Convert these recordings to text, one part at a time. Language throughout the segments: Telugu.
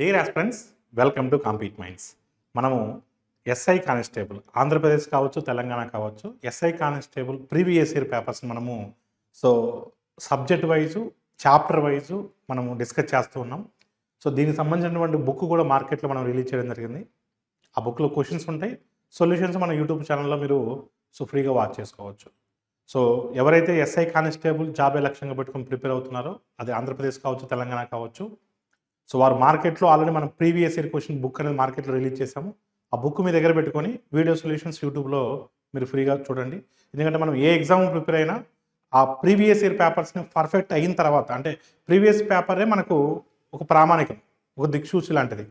Dear aspirants, welcome to compete minds. మనము ఎస్ఐ కానిస్టేబుల్ ఆంధ్రప్రదేశ్ కావచ్చు, తెలంగాణ కావచ్చు, SI constable previous year papers మనము so subject wise, chapter wise మనము డిస్కస్ చేస్తూ ఉన్నాం. సో దీనికి సంబంధించినటువంటి బుక్ కూడా మార్కెట్లో మనం రిలీజ్ చేయడం జరిగింది. ఆ బుక్లో క్వశ్చన్స్ ఉంటాయి, సొల్యూషన్స్ మన యూట్యూబ్ ఛానల్లో మీరు ఫ్రీగా వాచ్ చేసుకోవచ్చు. సో ఎవరైతే ఎస్ఐ కానిస్టేబుల్ జాబే లక్ష్యంగా పెట్టుకొని ప్రిపేర్ అవుతున్నారో, అది ఆంధ్రప్రదేశ్ కావచ్చు, తెలంగాణ కావచ్చు, సో వారు మార్కెట్లో ఆల్రెడీ మనం ప్రీవియస్ ఇయర్ క్వశ్చన్ బుక్ అనేది మార్కెట్లో రిలీజ్ చేసాము. ఆ బుక్ మీ దగ్గర పెట్టుకొని వీడియో సొల్యూషన్స్ యూట్యూబ్లో మీరు ఫ్రీగా చూడండి. ఎందుకంటే మనం ఏ ఎగ్జామ్ ప్రిపేర్ అయినా ఆ ప్రీవియస్ ఇయర్ పేపర్స్ని పర్ఫెక్ట్ అయిన తర్వాత, అంటే ప్రీవియస్ పేపరే మనకు ఒక ప్రామాణికం, ఒక దిక్సూచి లాంటిది.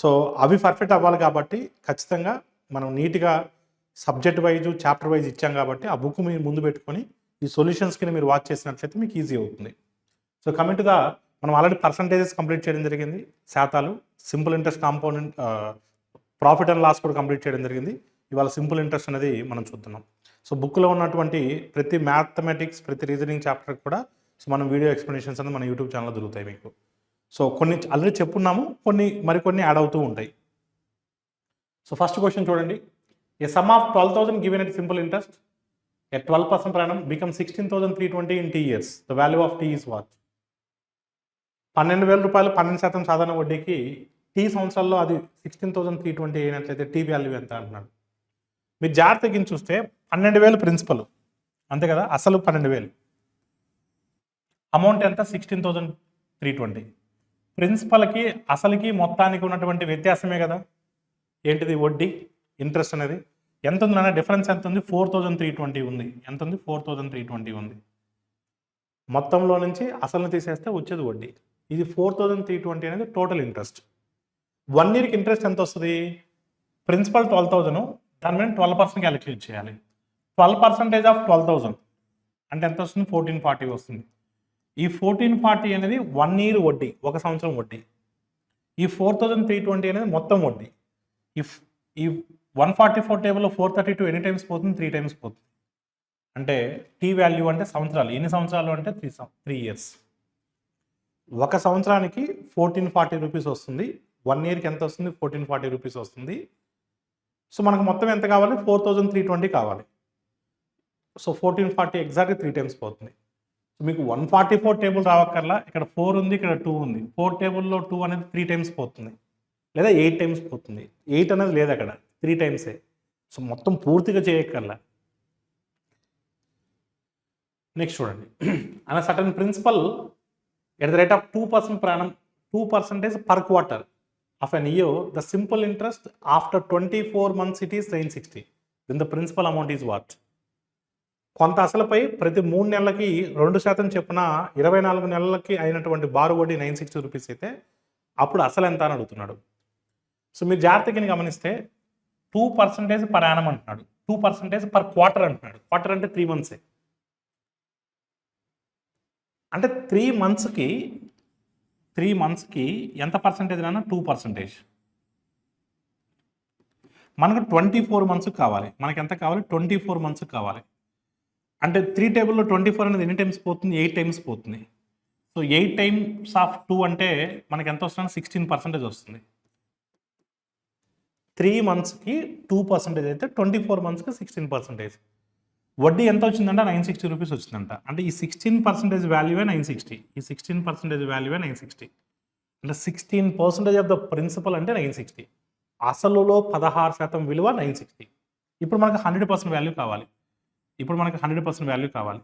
సో అవి పర్ఫెక్ట్ అవ్వాలి కాబట్టి ఖచ్చితంగా మనం నీట్గా సబ్జెక్ట్ వైజు, చాప్టర్ వైజ్ ఇచ్చాం కాబట్టి ఆ బుక్ మీరు ముందు పెట్టుకొని ఈ సొల్యూషన్స్కి మీరు వాచ్ చేసినట్లయితే మీకు ఈజీ అవుతుంది. సో కమింగ్ టు ద, మనం ఆల్రెడీ పర్సంటేజెస్ కంప్లీట్ చేయడం జరిగింది, శాతాలు, simple interest component, profit and loss కూడా కంప్లీట్ చేయడం జరిగింది. ఇవాళ సింపుల్ ఇంట్రెస్ట్ అనేది మనం చూస్తున్నాం. సో బుక్లో ఉన్నటువంటి ప్రతి మ్యాథమెటిక్స్, ప్రతి రీజనింగ్ చాప్టర్ కూడా సో మనం వీడియో ఎక్స్ప్లెనేషన్స్ అనేది మన యూట్యూబ్ ఛానల్లో దొరుకుతాయి మీకు. సో కొన్ని ఆల్రెడీ చెప్పున్నాము, మరికొన్ని యాడ్ అవుతూ ఉంటాయి. సో ఫస్ట్ క్వశ్చన్ చూడండి. A sum of 12,000 given at simple interest at 12% per annum becomes 16,320 in T years. The value of T is what? 12,000 రూపాయలు 12% సాధారణ వడ్డీకి టీ సంవత్సరాల్లో అది 16,320 అయినట్లయితే టీ వాల్యూ ఎంత అంటున్నాడు. మీరు జాగ్రత్తగా చూస్తే 12,000 ప్రిన్సిపల్, అంతే కదా, అసలు 12,000, అమౌంట్ ఎంత 16,320. ప్రిన్సిపల్కి అసలుకి మొత్తానికి ఉన్నటువంటి వ్యత్యాసమే కదా ఏంటిది, వడ్డీ, ఇంట్రెస్ట్ అనేది. ఎంత ఉంది అన్న డిఫరెన్స్ ఎంత ఉంది, 4,320 ఉంది. ఎంత ఉంది, 4,320 ఉంది. మొత్తంలో నుంచి అసలుని తీసేస్తే వచ్చేది వడ్డీ. ఇది 4,320 అనేది టోటల్ ఇంట్రెస్ట్. 1 ఇయర్కి ఇంట్రెస్ట్ ఎంత వస్తుంది, ప్రిన్సిపల్ 12,000, దాని మీద 12% క్యాలిక్యులేట్ చేయాలి. 12% ఆఫ్ 12,000 అంటే ఎంత వస్తుంది, 1440 వస్తుంది. ఈ 1440 అనేది 1 ఇయర్ వడ్డీ, ఒక సంవత్సరం వడ్డీ. ఈ 4,320 అనేది మొత్తం వడ్డీ. ఈ 144 టేబుల్లో 432 ఎన్ని టైమ్స్ పోతుంది, 3 టైమ్స్ పోతుంది. అంటే టీ వాల్యూ అంటే సంవత్సరాలు, ఎన్ని సంవత్సరాలు అంటే 3 ఇయర్స్. ఒక సంవత్సరానికి 1440 రూపీస్ వస్తుంది. 1 ఇయర్కి ఎంత వస్తుంది, 1440 రూపీస్ వస్తుంది. సో మనకు మొత్తం ఎంత కావాలి, 4,320 కావాలి. సో 1440 ఎగ్జాక్ట్గా 3 టైమ్స్ పోతుంది. సో మీకు 144 టేబుల్ రావక్కర్లా, ఇక్కడ 4 ఉంది, ఇక్కడ 2 ఉంది. 4 టేబుల్లో 2 అనేది 3 టైమ్స్ పోతుంది, లేదా 8 టైమ్స్ పోతుంది. 8 అనేది లేదు అక్కడ, 3 టైమ్సే. సో మొత్తం పూర్తిగా చేయక్కర్లా. నెక్స్ట్ చూడండి. అన్న certain principal at the rate of 2% per annum, 2% per quarter of an year, the simple interest after 24 months it is 960. Then the principal amount is what? కొంత అసలుపై ప్రతి 3 నెలలకి 2% చొప్పున 24 నెలలకి అయినటువంటి బారు వడ్డీ 960 రూపీస్ అయితే అప్పుడు అసలు ఎంత అని అడుగుతున్నాడు. సో మీరు జాగ్రత్తగా గమనిస్తే 2% పర్ యానం అంటున్నాడు, 2% పర్ క్వార్టర్ అంటున్నాడు. క్వార్టర్ అంటే 3 మంత్సే. అంటే 3 మంత్స్కి ఎంత పర్సెంటేజ్ అయినా 2%. మనకు 24 మంత్స్కి కావాలి. మనకి ఎంత కావాలి, 24 మంత్స్కి కావాలి. అంటే 3 టేబుల్లో 24 అనేది ఎన్ని టైమ్స్ పోతుంది, 8 టైమ్స్ పోతుంది. సో 8 టైమ్స్ ఆఫ్ 2 అంటే మనకి ఎంత వస్తుంది, 16% వస్తుంది. 3 మంత్స్కి 2% అయితే 24 మంత్స్కి 16%. వడ్డీ ఎంత వచ్చిందంటే 960 రూపీస్ వచ్చిందంట. అంటే ఈ 16% వాల్యూవే 960. ఈ 16% వాల్యూవే 960. అంటే 16% ఆఫ్ ద ప్రిన్సిపల్ అంటే 960. అసలులో 16% విలువ 960. ఇప్పుడు మనకు 100% వాల్యూ కావాలి.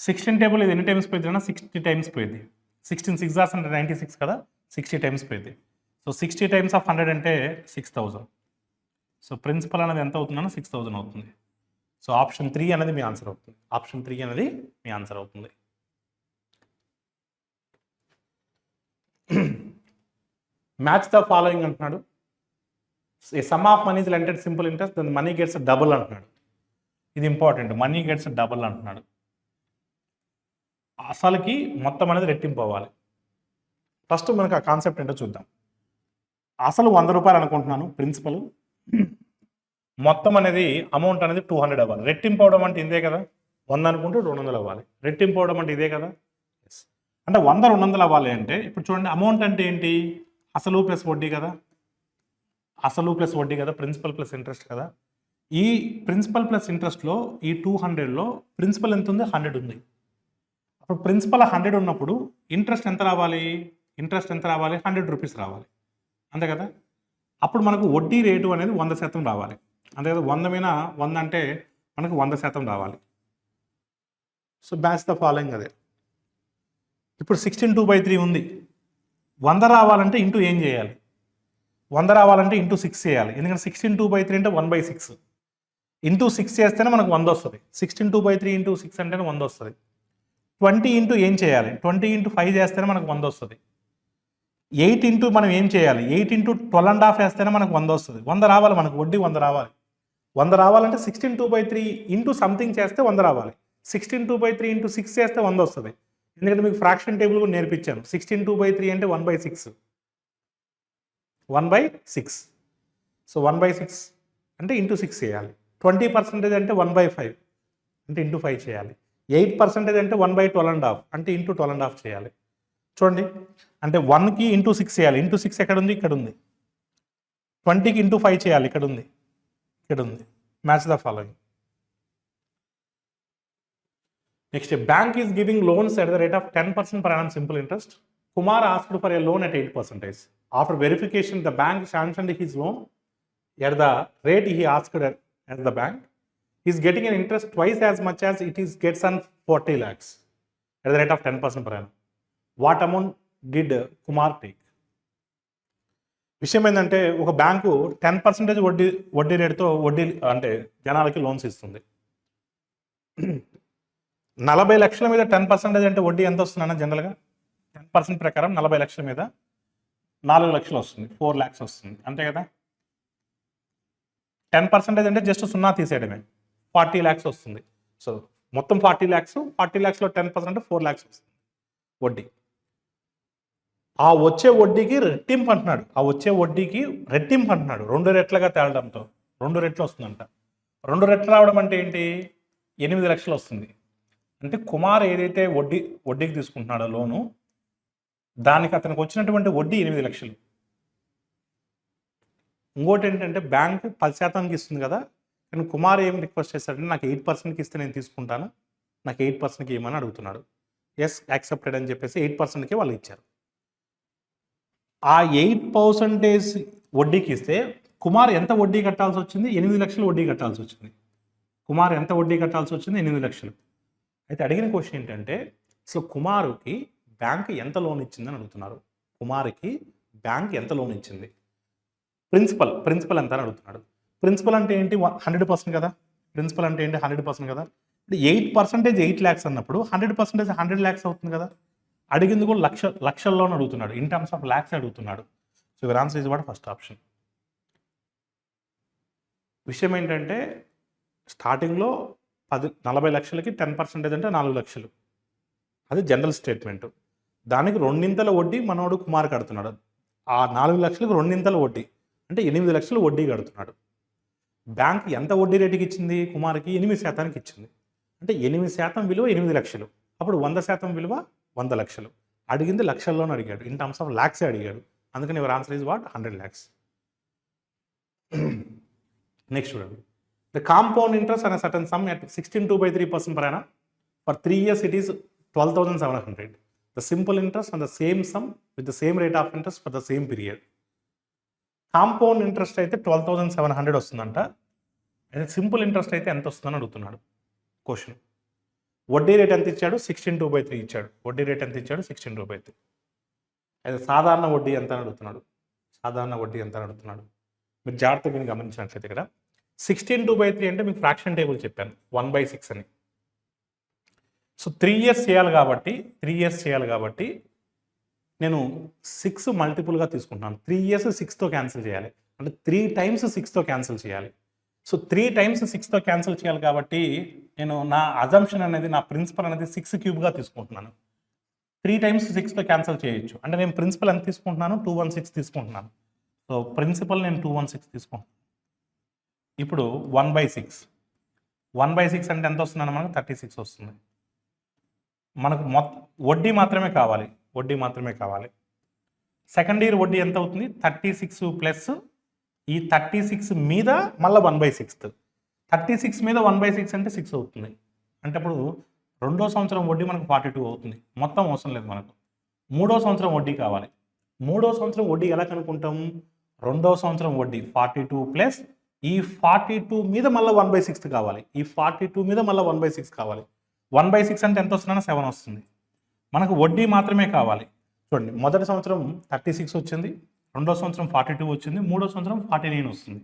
16 టేబుల్ ఇది ఎన్ని టైమ్స్ పోయింది అన్న, 60 టైమ్స్ పోయింది. 16 6 అంటే 96 కదా, 60 టైమ్స్ పోయింది. సో 60 టైమ్స్ ఆఫ్ 100 అంటే 6,000. సో ప్రిన్సిపల్ అనేది ఎంత అవుతుందన్న, 6,000 అవుతుంది. సో ఆప్షన్ 3 అనేది మీ ఆన్సర్ అవుతుంది. మ్యాచ్ ద ఫాలోయింగ్ అంటున్నాడు. A sum of money is lended simple interest, then money gets double అంటున్నాడు. ఇది ఇంపార్టెంట్, మనీ గెట్స్ డబుల్ అంటున్నాడు. అసలుకి మొత్తం అనేది రెట్టింపు అవ్వాలి. ఫస్ట్ మనకు ఆ కాన్సెప్ట్ ఏంటో చూద్దాం. అసలు 100 రూపాయలు అనుకుంటున్నాను ప్రిన్సిపల్, మొత్తం అనేది అమౌంట్ అనేది 200 అవ్వాలి. రెట్టింపు అవడం అంటే ఇదే కదా, 100 అనుకుంటే 200 అవ్వాలి. రెట్టింపు అవడం అంటే ఇదే కదా. అంటే 100 200 అవ్వాలి అంటే ఇప్పుడు చూడండి అమౌంట్ అంటే ఏంటి, అసలు ప్లస్ వడ్డీ కదా, అసలు ప్లస్ వడ్డీ కదా, ప్రిన్సిపల్ ప్లస్ ఇంట్రెస్ట్ కదా. ఈ ప్రిన్సిపల్ ప్లస్ ఇంట్రెస్ట్లో ఈ 200లో ప్రిన్సిపల్ ఎంత ఉంది, 100 ఉంది. అప్పుడు ప్రిన్సిపల్ 100 ఉన్నప్పుడు ఇంట్రెస్ట్ ఎంత రావాలి, 100 రూపీస్ రావాలి, అంతే కదా. అప్పుడు మనకు వడ్డీ రేటు అనేది 100% రావాలి, అంతే కదా. 100 మీద 100 అంటే మనకు 100% రావాలి. సో బ్యాచ్ ద ఫాలోయింగ్ అదే. ఇప్పుడు 16/2/3 ఉంది, 100 రావాలంటే ఇంటూ ఏం చేయాలి, 100 రావాలంటే ఇంటూ 6 చేయాలి, ఎందుకంటే 16/2/3 అంటే 1/6, ఇంటూ 6 చేస్తేనే మనకు 100 వస్తుంది. 16/2/3 ఇంటూ 6 అంటేనే 100 వస్తుంది. 20 ఇంటూ ఏం చేయాలి, 20 ఇంటూ 5 చేస్తేనే మనకు 100 వస్తుంది. 8 ఇంటూ మనం ఏం చేయాలి, 8 ఇంటూ 12.5 వేస్తేనే మనకు 100 వస్తుంది. 100 రావాలి మనకు, వడ్డీ 100 రావాలి. 100 రావాలంటే 16/2/3 ఇంటూ సంథింగ్ చేస్తే 100 రావాలి. 16/2/3 ఇంటూ 6 చేస్తే 100 వస్తుంది. ఎందుకంటే మీకు ఫ్రాక్షన్ టేబుల్ కూడా నేర్పించాను. 16/2/3 అంటే 1/6, 1/6. సో 1/6 అంటే ఇంటూ 6 చేయాలి. 20% అంటే 1/5 అంటే ఇంటూ 5 చేయాలి. 8% అంటే 1/12.5 అంటే ఇంటూ 12.5 చేయాలి. చూడండి, అంటే 1కి ఇంటూ 6 చేయాలి. ఇంటూ 6 ఎక్కడ ఉంది, ఇక్కడ ఉంది. 20కి ఇంటూ 5 చేయాలి, ఇక్కడ ఉంది, ఇక్కడ ఉంది. Match the following. Next, bank is giving loans at the rate of 10% per annum simple interest. Kumar asked for a loan at 8%. After verification, the bank sanctioned his loan at the rate he asked at the bank. He is getting an interest twice as much as it is gets on 40 lakhs at the rate of 10% per annum. What amount did Kumar take? విషయం ఏంటంటే ఒక బ్యాంకు 10% వడ్డీ రేటుతో వడ్డీ అంటే జనాలకి లోన్స్ ఇస్తుంది. 40 లక్షల మీద 10% అంటే వడ్డీ ఎంత వస్తుందన్న జనరల్గా 10% ప్రకారం 40 లక్షల మీద 4 లక్షలు వస్తుంది, 4 lakhs వస్తుంది, అంతే కదా. 10% అంటే జస్ట్ 0 తీసేయడమే, 40 lakhs వస్తుంది. సో మొత్తం 40 lakhs, 40 lakhsలో 10% అంటే 4 lakhs వస్తుంది వడ్డీ. ఆ వచ్చే వడ్డీకి రెట్టింపు అంటున్నాడు, రెండు రెట్లుగా తేలడంతో 2 రెట్లు వస్తుందంట. 2 రెట్లు రావడం అంటే ఏంటి, 8 లక్షలు వస్తుంది. అంటే కుమార్ ఏదైతే వడ్డీకి తీసుకుంటున్నాడో లోను, దానికి అతనికి వచ్చినటువంటి వడ్డీ 8 లక్షలు. ఇంకోటి ఏంటంటే బ్యాంకు 10%కి ఇస్తుంది కదా, కానీ కుమార్ ఏం రిక్వెస్ట్ చేశాడంటే నాకు 8%కి ఇస్తే నేను తీసుకుంటాను, నాకు 8%కి ఇవ్వమని అడుగుతున్నాడు. ఎస్ యాక్సెప్టెడ్ అని చెప్పేసి 8%కి వాళ్ళు ఇచ్చారు. ఆ 8% వడ్డీకి ఇస్తే కుమార్ ఎంత వడ్డీ కట్టాల్సి వచ్చింది, 8 లక్షలు వడ్డీ కట్టాల్సి వచ్చింది. 8 లక్షలు. అయితే అడిగిన క్వశ్చన్ ఏంటంటే అసలు కుమారుకి బ్యాంక్ ఎంత లోన్ ఇచ్చిందని అడుగుతున్నారు. కుమార్కి బ్యాంక్ ఎంత లోన్ ఇచ్చింది, ప్రిన్సిపల్ ఎంత అని అడుగుతున్నాడు. ప్రిన్సిపల్ అంటే ఏంటి, 100% కదా. ప్రిన్సిపల్ అంటే ఏంటి, 100% కదా. ఇప్పుడు 8% 8 lakhs అన్నప్పుడు 100% 100 lakhs అవుతుంది కదా. అడిగింది కూడా లక్షల్లోనే అడుగుతున్నాడు, ఇన్ టర్మ్స్ ఆఫ్ ల్యాక్స్ అడుగుతున్నాడు. So your answer is what, first option. విషయం ఏంటంటే స్టార్టింగ్లో 40 లక్షలకి 10% అంటే 4 లక్షలు, అది జనరల్ స్టేట్మెంట్. దానికి 2 వడ్డీ మనోడు కుమార్ కడుతున్నాడు. ఆ 4 లక్షలకు 2 వడ్డీ అంటే 8 లక్షలు వడ్డీ కడుతున్నాడు. బ్యాంక్ ఎంత వడ్డీ రేటుకి ఇచ్చింది, కుమార్కి 8% ఇచ్చింది. అంటే 8% విలువ 8 లక్షలు. అప్పుడు 100% విలువ 100 లక్షలు. అడిగింది లక్షల్లోనే అడిగాడు, ఇన్ టర్మ్స్ ఆఫ్ ల్యాక్సే అడిగాడు. అందుకని your answer is what, 100 lakhs. Next చూడండి, the compound interest on a certain sum at 16/2/3% per annum for 3 years it is 12,700. The simple interest on the same sum with the same rate of interest for the same period. Compound interest అయితే 12,700 వస్తుందంట. అయితే సింపుల్ ఇంట్రెస్ట్ అయితే ఎంత వస్తుందని అడుగుతున్నాడు క్వశ్చన్. వడ్డీ రేట్ ఎంత ఇచ్చాడు, 16/2/3 ఇచ్చాడు. వడ్డీ రేట్ ఎంత ఇచ్చాడు, 16/2/3. అయితే సాధారణ వడ్డీ ఎంత అని అడుగుతున్నాడు. మీరు జాగ్రత్తగా గమనించినట్లయితే ఇక్కడ 16/2/3 అంటే మీకు ఫ్రాక్షన్ టేబుల్ చెప్పాను, 1/6 అని. సో 3 years చేయాలి కాబట్టి నేను 6 మల్టిపుల్గా తీసుకుంటున్నాను. 3 years 6తో క్యాన్సిల్ చేయాలి, అంటే 3 times 6తో క్యాన్సిల్ చేయాలి. సో 3 times 6తో క్యాన్సిల్ చేయాలి కాబట్టి నేను నా అజంప్షన్ అనేది, నా ప్రిన్సిపల్ అనేది 6 క్యూబ్గా తీసుకుంటున్నాను. 3 times 6తో క్యాన్సిల్ చేయొచ్చు. అంటే నేను ప్రిన్సిపల్ ఎంత తీసుకుంటున్నాను, 216 తీసుకుంటున్నాను. సో ప్రిన్సిపల్ నేను 216 తీసుకుంటున్నాను. ఇప్పుడు 1/6 అంటే ఎంత వస్తుందన్న మనకు 36 వస్తుంది. మనకు వడ్డీ మాత్రమే కావాలి, వడ్డీ మాత్రమే కావాలి. సెకండ్ ఇయర్ వడ్డీ ఎంత అవుతుంది? 36 ప్లస్ ఈ 36 మీద మళ్ళీ 1/6. 36 మీద 1/6 అంటే 6 అవుతుంది. అంటే అప్పుడు రెండో సంవత్సరం వడ్డీ మనకు 42 అవుతుంది. మొత్తం అవసరం లేదు మనకు. మూడో సంవత్సరం వడ్డీ కావాలి. మూడో సంవత్సరం వడ్డీ ఎలా కనుక్కుంటాం? రెండో సంవత్సరం వడ్డీ 42 ప్లస్ ఈ 42 మీద మళ్ళీ 1/6 కావాలి. ఈ 42 మీద మళ్ళీ 1/6 కావాలి. 1/6 అంటే ఎంత వస్తుందన్నా 7 వస్తుంది. మనకు వడ్డీ మాత్రమే కావాలి. చూడండి, మొదటి సంవత్సరం 36 వచ్చింది, రెండో సంవత్సరం 42 వచ్చింది, మూడో సంవత్సరం 49 వస్తుంది.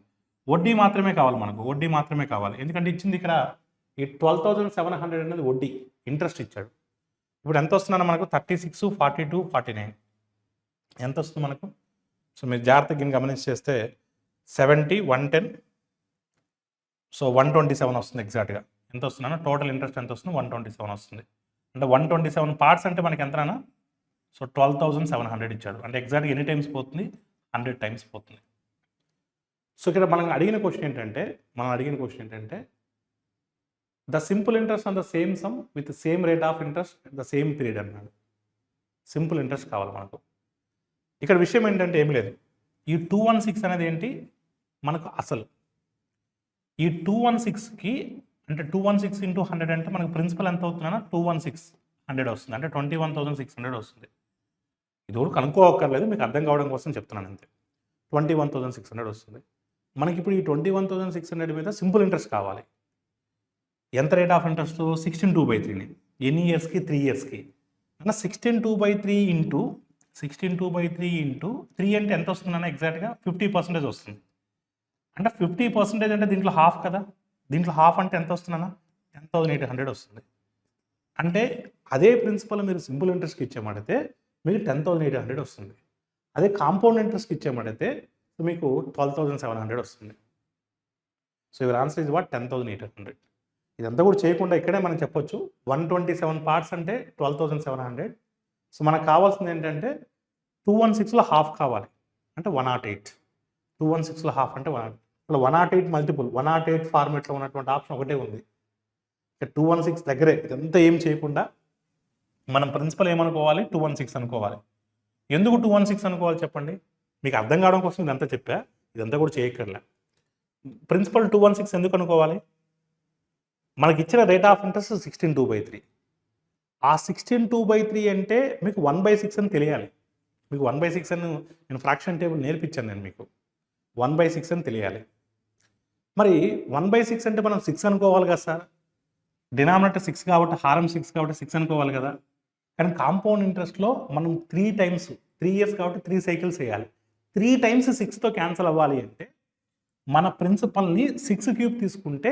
వడ్డీ మాత్రమే కావాలి మనకు, వడ్డీ మాత్రమే కావాలి. ఎందుకంటే ఇచ్చింది ఇక్కడ ఈ 12,700 అనేది వడ్డీ, ఇంట్రెస్ట్ ఇచ్చాడు. ఇప్పుడు ఎంత వస్తుందన్న మనకు? 36, 42, 49 ఎంత వస్తుంది మనకు? సో మీరు జాగ్రత్తగా గమనించి చేస్తే 70, 110, సో 127 వస్తుంది ఎగ్జాక్ట్గా. ఎంత వస్తుందన్న టోటల్ ఇంట్రెస్ట్ ఎంత వస్తుంది? 127 వస్తుంది. అంటే 127 పార్ట్స్ అంటే మనకి ఎంతనా? సో 12,700 ఇచ్చాడు. అంటే ఎగ్జాక్ట్గా ఎన్ని టైమ్స్ పోతుంది? 100 టైమ్స్ పోతుంది. సో ఇక్కడ మనం అడిగిన క్వశ్చన్ ఏంటంటే the simple interest on the same some with same rate of interest the same period అన్నాడు. సింపుల్ ఇంట్రెస్ట్ కావాలి మనకు. ఇక్కడ విషయం ఏంటంటే ఏం లేదు, ఈ 216 అనేది ఏంటి మనకు అసలు. ఈ 216కి అంటే 216 ఇంటూ 100 అంటే మనకు ప్రిన్సిపల్ ఎంత అవుతుందన్నా? 21600 వస్తుంది. అంటే 21,600 వస్తుంది. ఇది కూడా కనుక్కోవక్కర్లేదు, మీకు అర్థం కావడం కోసం చెప్తున్నాను అంతే. 21,600 వస్తుంది. మనకి ఇప్పుడు ఈ 21,600 మీద సింపుల్ ఇంట్రెస్ట్ కావాలి. ఎంత రేట్ ఆఫ్ ఇంట్రెస్ట్? 16/2/3ని. ఎన్ని ఇయర్స్కి? 3 ఇయర్స్కి. అన్న 16/2/3 ఇంటూ 3 అంటే ఎంత వస్తుందన్న? ఎగ్జాక్ట్గా 50% వస్తుంది. అంటే 50% అంటే దీంట్లో హాఫ్ కదా, దీంట్లో హాఫ్ అంటే ఎంత వస్తుందన్న? 10,800 వస్తుంది. అంటే అదే ప్రిన్సిపల్ మీరు సింపుల్ ఇంట్రెస్ట్కి ఇచ్చేమాడితే మీకు 10,800 వస్తుంది. అదే కాంపౌండ్ ఇంట్రెస్ట్కి ఇచ్చేమాడితే మీకు 12,700 వస్తుంది. So your answer is what? 10,800. ఇదంతా కూడా చేయకుండా ఇక్కడే మనం చెప్పొచ్చు 127 పార్ట్స్ అంటే 12,700. సో మనకు కావాల్సింది ఏంటంటే 216లో హాఫ్ కావాలి, అంటే 108. 216లో హాఫ్ అంటే 108. 108 మల్టిపుల్ 108 ఫార్మేట్లో ఉన్నటువంటి ఆప్షన్ ఒకటే ఉంది. 216 దగ్గరే. ఇదంతా ఏం చేయకుండా మనం ప్రిన్సిపల్ ఏమనుకోవాలి? 216 అనుకోవాలి. ఎందుకు 216 అనుకోవాలి చెప్పండి? మీకు అర్థం కావడం కోసం ఇదంతా చెప్పా, ఇదంతా కూడా చేయక్కర్లే. ప్రిన్సిపల్ 216 ఎందుకు అనుకోవాలి? మనకి ఇచ్చిన రేట్ ఆఫ్ ఇంట్రెస్ట్ 16/2/3. ఆ 16/2/3 అంటే మీకు 1/6 అని తెలియాలి. మీకు 1/6 అని నేను ఫ్రాక్షన్ టేబుల్ నేర్పించాను నేను మీకు. 1/6 అని తెలియాలి. మరి 1/6 అంటే మనం 6 అనుకోవాలి కదా సార్. డినామినేటర్ 6 కాబట్టి, హారం 6 కాబట్టి 6 అనుకోవాలి కదా. కానీ కాంపౌండ్ ఇంట్రెస్ట్లో మనం 3 టైమ్స్, 3 ఇయర్స్ కాబట్టి 3 సైకిల్స్ వేయాలి. 3 టైమ్స్ 6తో క్యాన్సిల్ అవ్వాలి అంటే మన ప్రిన్సిపల్ని 6³ తీసుకుంటే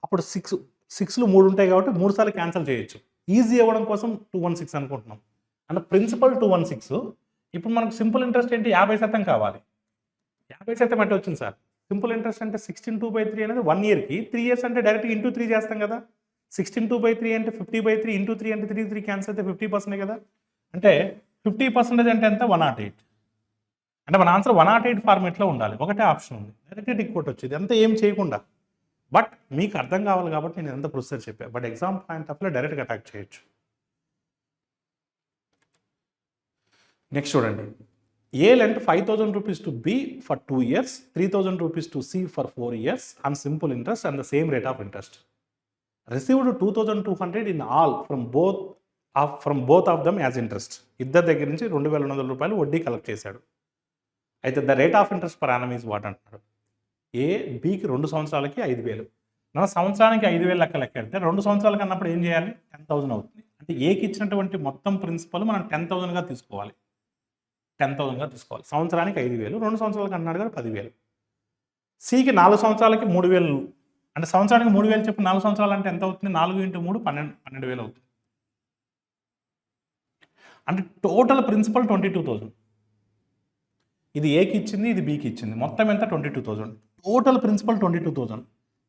అప్పుడు 6లు 3 ఉంటాయి కాబట్టి 3 సార్లు క్యాన్సిల్ చేయొచ్చు. ఈజీ అవ్వడం కోసం 216 అనుకుంటున్నాం. అంటే ప్రిన్సిపల్ 216. ఇప్పుడు మనకు సింపుల్ ఇంట్రెస్ట్ ఏంటి? 50% కావాలి. 50% అంటే వచ్చింది సార్. సింపుల్ ఇంట్రెస్ట్ అంటే 16/2/3 అనేది 1 ఇయర్కి, 3 ఇయర్స్ అంటే డైరెక్ట్గా ఇంటూ 3 చేస్తాం కదా. 16/2/3 అంటే 50/3 ఇంటూ 3 అంటే 3 క్యాన్సిల్ అయితే 50% కదా. అంటే 50% అంటే ఎంత? 108. అంటే మన ఆన్సర్ 108 ఫార్మేట్లో ఉండాలి. ఒకటే ఆప్షన్ ఉంది, డైరెక్ట్గా టిక్ కొట్టి వచ్చింది. అంతా ఏం చేయకుండా. బట్ మీకు అర్థం కావాలి కాబట్టి నేను ఎంత ప్రొసీజర్ చెప్పాను. బట్ ఎగ్జామ్ పాయింట్ ఆఫ్లో డైరెక్ట్గా అటాక్ చేయొచ్చు. నెక్స్ట్ చూడండి, ఏ lent 5,000 rupees to B for 2 years, 3,000 rupees to C for 4 years on simple interest and the same rate of interest. Received 2,200 in all from both of them as interest. ఇద్దరి దగ్గర నుంచి 2,200 రూపాయలు వడ్డీ కలెక్ట్ చేశాడు. అయితే the rate of interest per annum is what అంటున్నాడు. ఏ బికి 2 సంవత్సరాలకి 5,000. మన సంవత్సరానికి 5,000 లెక్కెడితే 2 సంవత్సరాలకి అన్నప్పుడు ఏం చేయాలి? 10,000 అవుతుంది. అంటే ఏకి ఇచ్చినటువంటి మొత్తం ప్రిన్సిపల్ మనం 10,000గా తీసుకోవాలి. 10,000గా తీసుకోవాలి. సంవత్సరానికి 5,000, 2 సంవత్సరాలకి అన్నాడు కదా 10,000. సికి 4 సంవత్సరాలకి 3,000, అంటే సంవత్సరానికి 3,000 చెప్పి 4 సంవత్సరాలు అంటే ఎంత అవుతుంది? 4 × 3 12,000 అవుతుంది. అంటే టోటల్ ప్రిన్సిపల్ 22,000. ఇది ఏకి ఇచ్చింది, ఇది బికి ఇచ్చింది. మొత్తం ఎంత? 22,000. Total principal 22,000.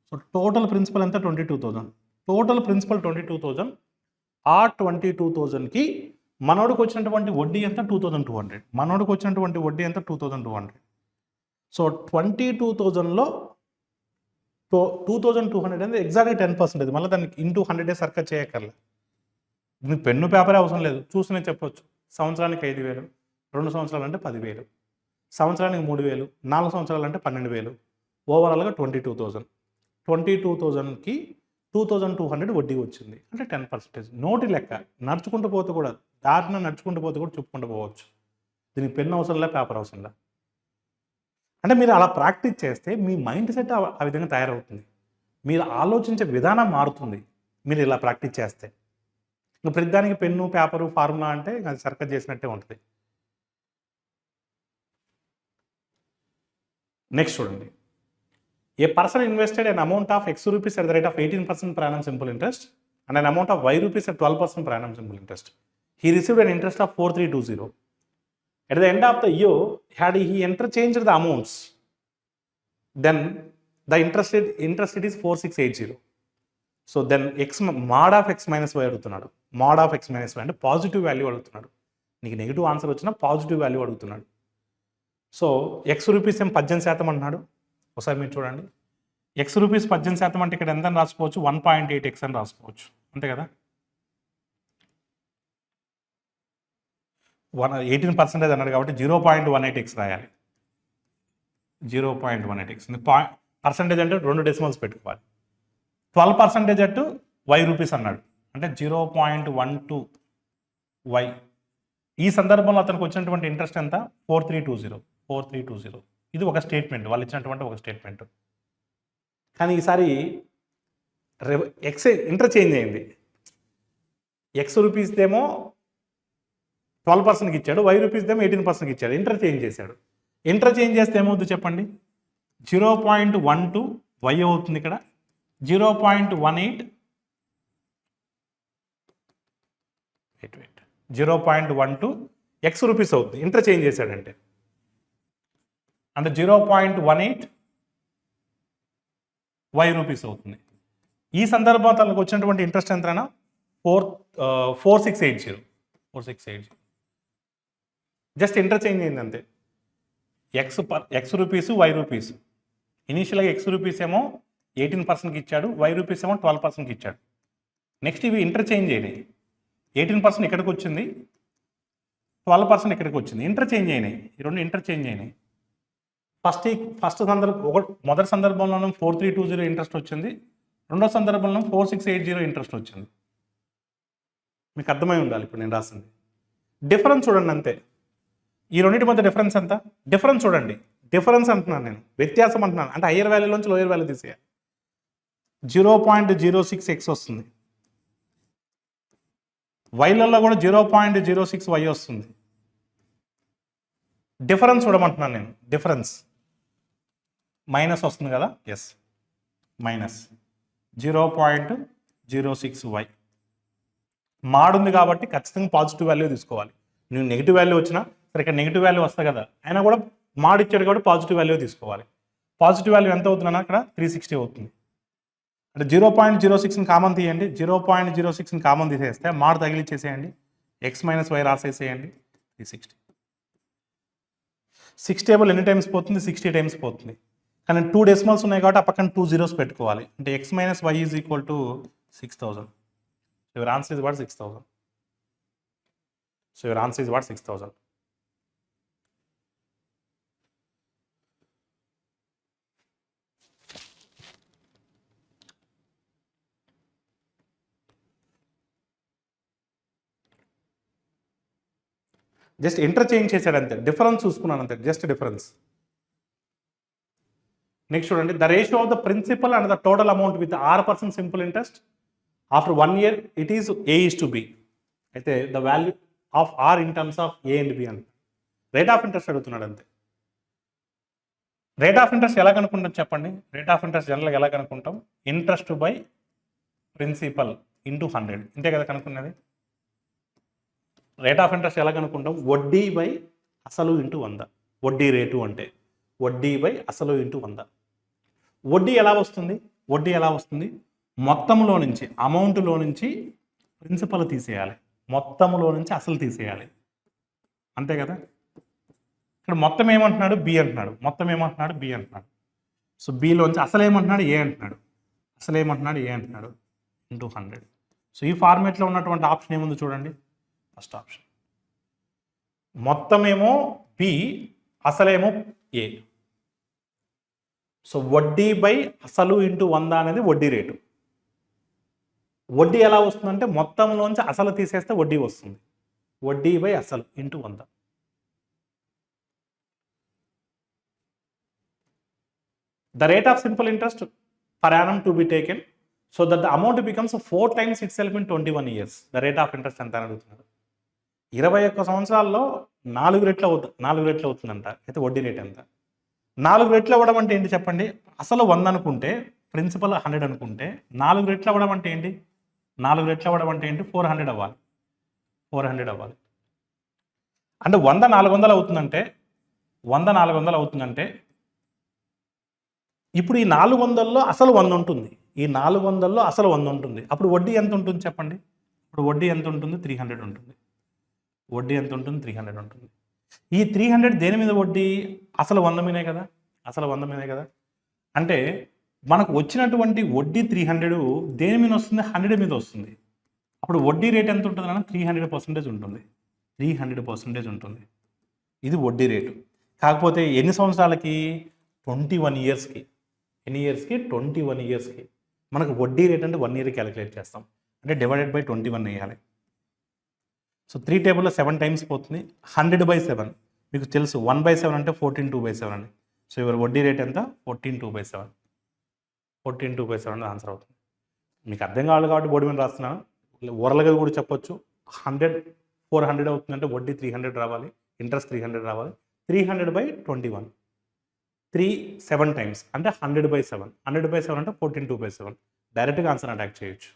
So total principal ఎంత? 22,000. Total principal 22,000. ఆ 22,000కి మనోడికి వచ్చినటువంటి వడ్డీ ఎంత? 2,200. మనోడికి వచ్చినటువంటి వడ్డీ ఎంత? 2,200. సో 22,000లో 2,200 అనేది ఎగ్జాక్ట్గా 10%. మళ్ళీ దానికి ఇంటూ 100 సర్కట్ చేయక్కర్లే. నీకు పెన్ను పేపరే అవసరం లేదు, చూసినే చెప్పొచ్చు. సంవత్సరానికి 5,000, 2 సంవత్సరాలు అంటే 10,000, సంవత్సరానికి 3,000, 4 సంవత్సరాలు అంటే 12,000, ఓవరాల్గా 22,000. 22,000కి 2,200 వడ్డీ వచ్చింది అంటే 10%. నోటి లెక్క. నడుచుకుంటూ పోతే కూడా, దారిన నడుచుకుంటూ పోతే కూడా చెప్పుకుంటూ పోవచ్చు. దీనికి పెన్ను అవసరంలే, పేపర్ అవసరంలే. అంటే మీరు అలా ప్రాక్టీస్ చేస్తే మీ మైండ్ సెట్ ఆ విధంగా తయారవుతుంది. మీరు ఆలోచించే విధానం మారుతుంది మీరు ఇలా ప్రాక్టీస్ చేస్తే. ఇంకా ప్రతిదానికి పెన్ను, పేపరు, ఫార్ములా అంటే అది సర్కస్ చేసినట్టే ఉంటుంది. నెక్స్ట్ చూడండి. A person invested an amount of X rupees at the rate of 18% per annum simple interest and an amount of Y rupees at 12% per annum simple interest. He received an interest of 4,320. At the end of the year, had he interchanged the amounts, then the interest rate is 4,680. So then x mod of x minus y అడుగుతున్నాడు. mod of x minus y అంటే పాజిటివ్ వాల్యూ అడుగుతున్నాడు. నీకు నెగిటివ్ ఆన్సర్ వచ్చినా పాజిటివ్ వాల్యూ అడుగుతున్నాడు. సో ఎక్స్ రూపీస్ ఏం 18% అంటున్నాడు. ఒకసారి మీరు చూడండి. ఎక్స్ రూపీస్ 18% అంటే ఇక్కడ ఎంత అని రాసుకోవచ్చు, 1.8x అని రాసుకోవచ్చు, అంతే కదా. 18% అన్నాడు కాబట్టి 0.18x రాయాలి. 0.18x పర్సంటేజ్ అంటే 2 డెసిమల్స్ పెట్టుకోవాలి. 12% అటు వై రూపీస్ అన్నాడు అంటే 0.12y. ఈ సందర్భంలో అతనికి వచ్చినటువంటి ఇంట్రెస్ట్ ఎంత, 4,320. ఇది ఒక స్టేట్మెంట్, వాళ్ళు ఇచ్చినటువంటి ఒక స్టేట్మెంట్. కానీ ఈసారి ఎక్స్ ఇంటర్చేంజ్ అయింది. ఎక్స్ రూపీస్దేమో 12%కి ఇచ్చాడు, వై రూపీస్దేమో 18%కి ఇచ్చాడు. ఇంటర్చేంజ్ చేశాడు. ఇంటర్చేంజ్ చేస్తే ఏమవుతుంది చెప్పండి. 0.12 వై అవుతుంది ఇక్కడ, 0.18 0.12 ఎక్స్ రూపీస్ అవుతుంది. ఇంటర్చేంజ్ చేశాడంటే అంటే 0.18 వై రూపీస్ అవుతుంది. ఈ సందర్భంలో తనకు వచ్చినటువంటి ఇంట్రెస్ట్ ఎంతైనా 4,680. జస్ట్ ఇంటర్చేంజ్ అయింది అంతే. X rupees, Y rupees. ఇనీషియల్గా ఎక్స్ రూపీస్ ఏమో 18%కి ఇచ్చాడు, వై రూపీస్ ఏమో 12%కి ఇచ్చాడు. నెక్స్ట్ ఇవి ఇంటర్చేంజ్ అయినాయి. 18% ఇక్కడికి వచ్చింది, 12% ఇక్కడికి వచ్చింది. ఇంటర్చేంజ్ అయినాయి, ఈ రెండు ఇంటర్చేంజ్ అయినాయి. మొదటి సందర్భంలోనూ 4,320 ఇంట్రెస్ట్ వచ్చింది, రెండో సందర్భంలో 4,680 ఇంట్రెస్ట్ వచ్చింది. మీకు అర్థమై ఉండాలి ఇప్పుడు నేను రాసింది. డిఫరెన్స్ చూడండి అంతే. ఈ రెండింటి మధ్య డిఫరెన్స్ ఎంత, డిఫరెన్స్ చూడండి. డిఫరెన్స్ అంటున్నాను నేను, వ్యత్యాసం అంటున్నాను. అంటే హయ్యర్ వాల్యూలోంచి లోయర్ వాల్యూ తీసేయాలి. 0.06x వస్తుంది, వైలలో కూడా 0.06 వై వస్తుంది. డిఫరెన్స్ చూడమంటున్నాను నేను. డిఫరెన్స్ మైనస్ వస్తుంది కదా, ఎస్, మైనస్ 0.06 వై. మాడుంది కాబట్టి ఖచ్చితంగా పాజిటివ్ వాల్యూ తీసుకోవాలి. నువ్వు నెగిటివ్ వాల్యూ వచ్చినా సరే, ఇక్కడ నెగిటివ్ వాల్యూ వస్తుంది కదా, అయినా కూడా మాడ్ ఇచ్చాడు కాబట్టి పాజిటివ్ వాల్యూ తీసుకోవాలి. పాజిటివ్ వాల్యూ ఎంత అవుతుందన్నా అక్కడ 360 అవుతుంది. అంటే 0.06ని కామన్ తీయండి. 0.06ని కామన్ తీసేస్తే మాడ్ తగిలిచ్చేసేయండి, ఎక్స్ మైనస్ వై రాసేసేయండి, 360. 6 టేబుల్ ఎన్ని టైమ్స్ పోతుంది, 60 టైమ్స్ పోతుంది. కానీ 2 డెసిమల్స్ ఉన్నాయి కాబట్టి ఆ పక్కన 2 zeros పెట్టుకోవాలి. అంటే X minus Y is equal to 6,000. Your answer is what 6,000. So your answer is what 6,000. Just interchange చేశాడు అంతే, డిఫరెన్స్ చూసుకున్నాను అంతే, జస్ట్ డిఫరెన్స్. నెక్స్ట్ చూడండి. The ratio of the principal and the total amount with R% simple interest after 1 year it is A:B. అయితే the value of R in terms of A and B అని రేట్ ఆఫ్ ఇంట్రెస్ట్ అడుగుతున్నాడు అంతే. రేట్ ఆఫ్ ఇంట్రెస్ట్ ఎలా కనుక్కుంటాం చెప్పండి. రేట్ ఆఫ్ ఇంట్రెస్ట్ జనరల్గా ఎలా కనుక్కుంటాం, ఇంట్రెస్ట్ బై ప్రిన్సిపల్ ఇంటూ 100, ఇంతే కదా కనుక్కున్నది. రేట్ ఆఫ్ ఇంట్రెస్ట్ ఎలా కనుక్కుంటాం, వడ్డీ బై అసలు ఇంటూ 100. వడ్డీ రేటు అంటే వడ్డీ బై అసలు ఇంటూ 100. వడ్డీ ఎలా వస్తుంది, వడ్డీ ఎలా వస్తుంది, మొత్తంలో నుంచి, అమౌంట్లో నుంచి ప్రిన్సిపల్ తీసేయాలి, మొత్తంలో నుంచి అసలు తీసేయాలి, అంతే కదా. ఇక్కడ మొత్తం ఏమంటున్నాడు, బి అంటున్నాడు. మొత్తం ఏమంటున్నాడు, బి అంటున్నాడు. సో బిలోంచి అసలు ఏమంటున్నాడు, ఏ అంటున్నాడు. అసలు ఏమంటున్నాడు, ఏ అంటున్నాడు, ఇంటూ 100. సో ఈ ఫార్మేట్లో ఉన్నటువంటి ఆప్షన్ ఏముంది చూడండి, ఫస్ట్ ఆప్షన్ మొత్తమేమో బి, అసలేమో ఏ. సో వడ్డీ బై అసలు ఇంటూ 100 అనేది వడ్డీ రేటు. వడ్డీ ఎలా వస్తుందంటే మొత్తంలోంచి అసలు తీసేస్తే వడ్డీ వస్తుంది. వడ్డీ బై అసలు into 100. The rate of simple interest per annum to be taken so that the amount becomes 4 times itself in 21 years. The rate of interest ఎంత అని అడుగుతున్నారు. 21 సంవత్సరాల్లో 4 రెట్లు అవుతుందంట. అయితే వడ్డీ రేట్ ఎంత? 4 రెట్లు అవ్వడం అంటే ఏంటి చెప్పండి? అసలు 100 అనుకుంటే, ప్రిన్సిపల్ 100 అనుకుంటే 4 రెట్లు అవ్వడం అంటే ఏంటి? 4 రెట్లు అవ్వడం అంటే ఏంటి? 400 అవ్వాలి. 400 అవ్వాలి. అంటే 100 400 అవుతుందంటే, 100 400 అవుతుందంటే ఇప్పుడు ఈ 400లో అసలు 100 ఉంటుంది. ఈ 400లో అసలు 100 ఉంటుంది. అప్పుడు వడ్డీ ఎంత ఉంటుంది చెప్పండి? ఇప్పుడు వడ్డీ ఎంత ఉంటుంది? 300 ఉంటుంది. వడ్డీ ఎంత ఉంటుంది? 300 ఉంటుంది. ఈ 300 దేని మీద వడ్డీ? అసలు 100 మీదే కదా. అసలు 100 మీదే కదా. అంటే మనకు వచ్చినటువంటి వడ్డీ 300 దేని మీద వస్తుంది? 100 మీద వస్తుంది. అప్పుడు వడ్డీ రేట్ ఎంత ఉంటుంది అన్న? 300% ఉంటుంది. 300% ఉంటుంది. ఇది వడ్డీ రేటు. కాకపోతే ఎన్ని సంవత్సరాలకి? 21 ఇయర్స్కి. ఎన్ని ఇయర్స్కి? 21 ఇయర్స్కి. మనకు వడ్డీ రేట్ అంటే 1 ఇయర్ క్యాలిక్యులేట్ చేస్తాం. అంటే డివైడెడ్ బై 21 వేయాలి. సో 3 టేబుల్లో 7 టైమ్స్ పోతుంది. 100/7 మీకు తెలుసు. 1/7 అంటే 14/2/7 అని. సో ఇవర్ వడ్డీ రేట్ ఎంత? 14/2/7. 14/2/7 అనేది ఆన్సర్ అవుతుంది. మీకు అర్థం కావాలి కాబట్టి బోర్డు మీద రాస్తున్నాను. ఓరల్గా కూడా చెప్పొచ్చు. 400 అవుతుందంటే వడ్డీ 300 రావాలి, ఇంట్రెస్ట్ 300 రావాలి. 300/21 7 టైమ్స్ అంటే 100/7. 100/7 అంటే 14/2/7. డైరెక్ట్గా ఆన్సర్ అటాక్ చేయొచ్చు.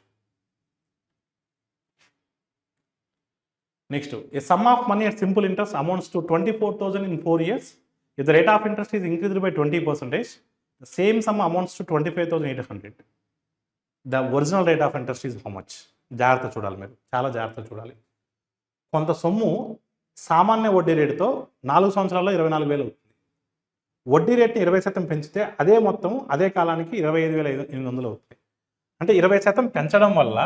Next, A sum of money at simple interest amounts to 24,000 in 4 years. If the rate of interest is increased by 20%, the same sum amounts to 25,800. The original rate of interest is how much? జాగ్రత్త చూడాలి, మీరు చాలా జాగ్రత్త చూడాలి. కొంత సొమ్ము సామాన్య వడ్డీ రేటుతో 4 సంవత్సరాల్లో 24,000 అవుతుంది. వడ్డీ రేట్ని 20% పెంచితే అదే మొత్తం అదే కాలానికి 25,800 అవుతుంది. అంటే 20% పెంచడం వల్ల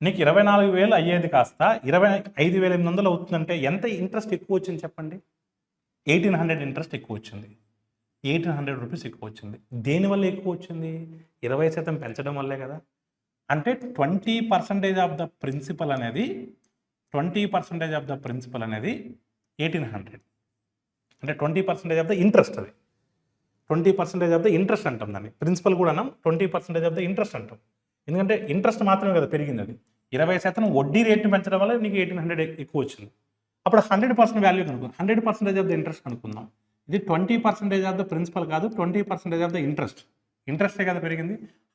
నీకు 24,000 అయ్యేది కాస్త 25,800 అవుతుందంటే ఎంత ఇంట్రెస్ట్ ఎక్కువ వచ్చింది చెప్పండి? 1,800 ఇంట్రెస్ట్ ఎక్కువ వచ్చింది. 1,800 రూపీస్ ఎక్కువ వచ్చింది. దేనివల్ల ఎక్కువ వచ్చింది? 20% పెంచడం వల్లే కదా. అంటే 20% ఆఫ్ ద ప్రిన్సిపల్ అనేది 20% ఆఫ్ ద ప్రిన్సిపల్ అనేది 1,800. అంటే 20% ఆఫ్ ద ఇంట్రెస్ట్. అది 20% ఆఫ్ ద ఇంట్రెస్ట్ అంటాం దాన్ని. ప్రిన్సిపల్ కూడా అన్నాం, 20% ఆఫ్ ద ఇంట్రెస్ట్ అంటాం. ఎందుకంటే ఇంట్రెస్ట్ మాత్రమే కదా పెరిగింది. అది 20% వడ్డీ రేట్ని పెంచడం వల్ల నీకు 1,800 ఎక్కువ వచ్చింది. అప్పుడు 100% వాల్యూ కనుక్కుందాం. 100% ఆఫ్ ద ఇంట్రెస్ట్ కనుక్కుందాం. ఇది 20% ఆఫ్ ద ప్రిన్సిపల్ కాదు, 20% ఆఫ్ ద ఇంట్రెస్ట్. ఇంట్రెస్టే కదా పెరిగింది.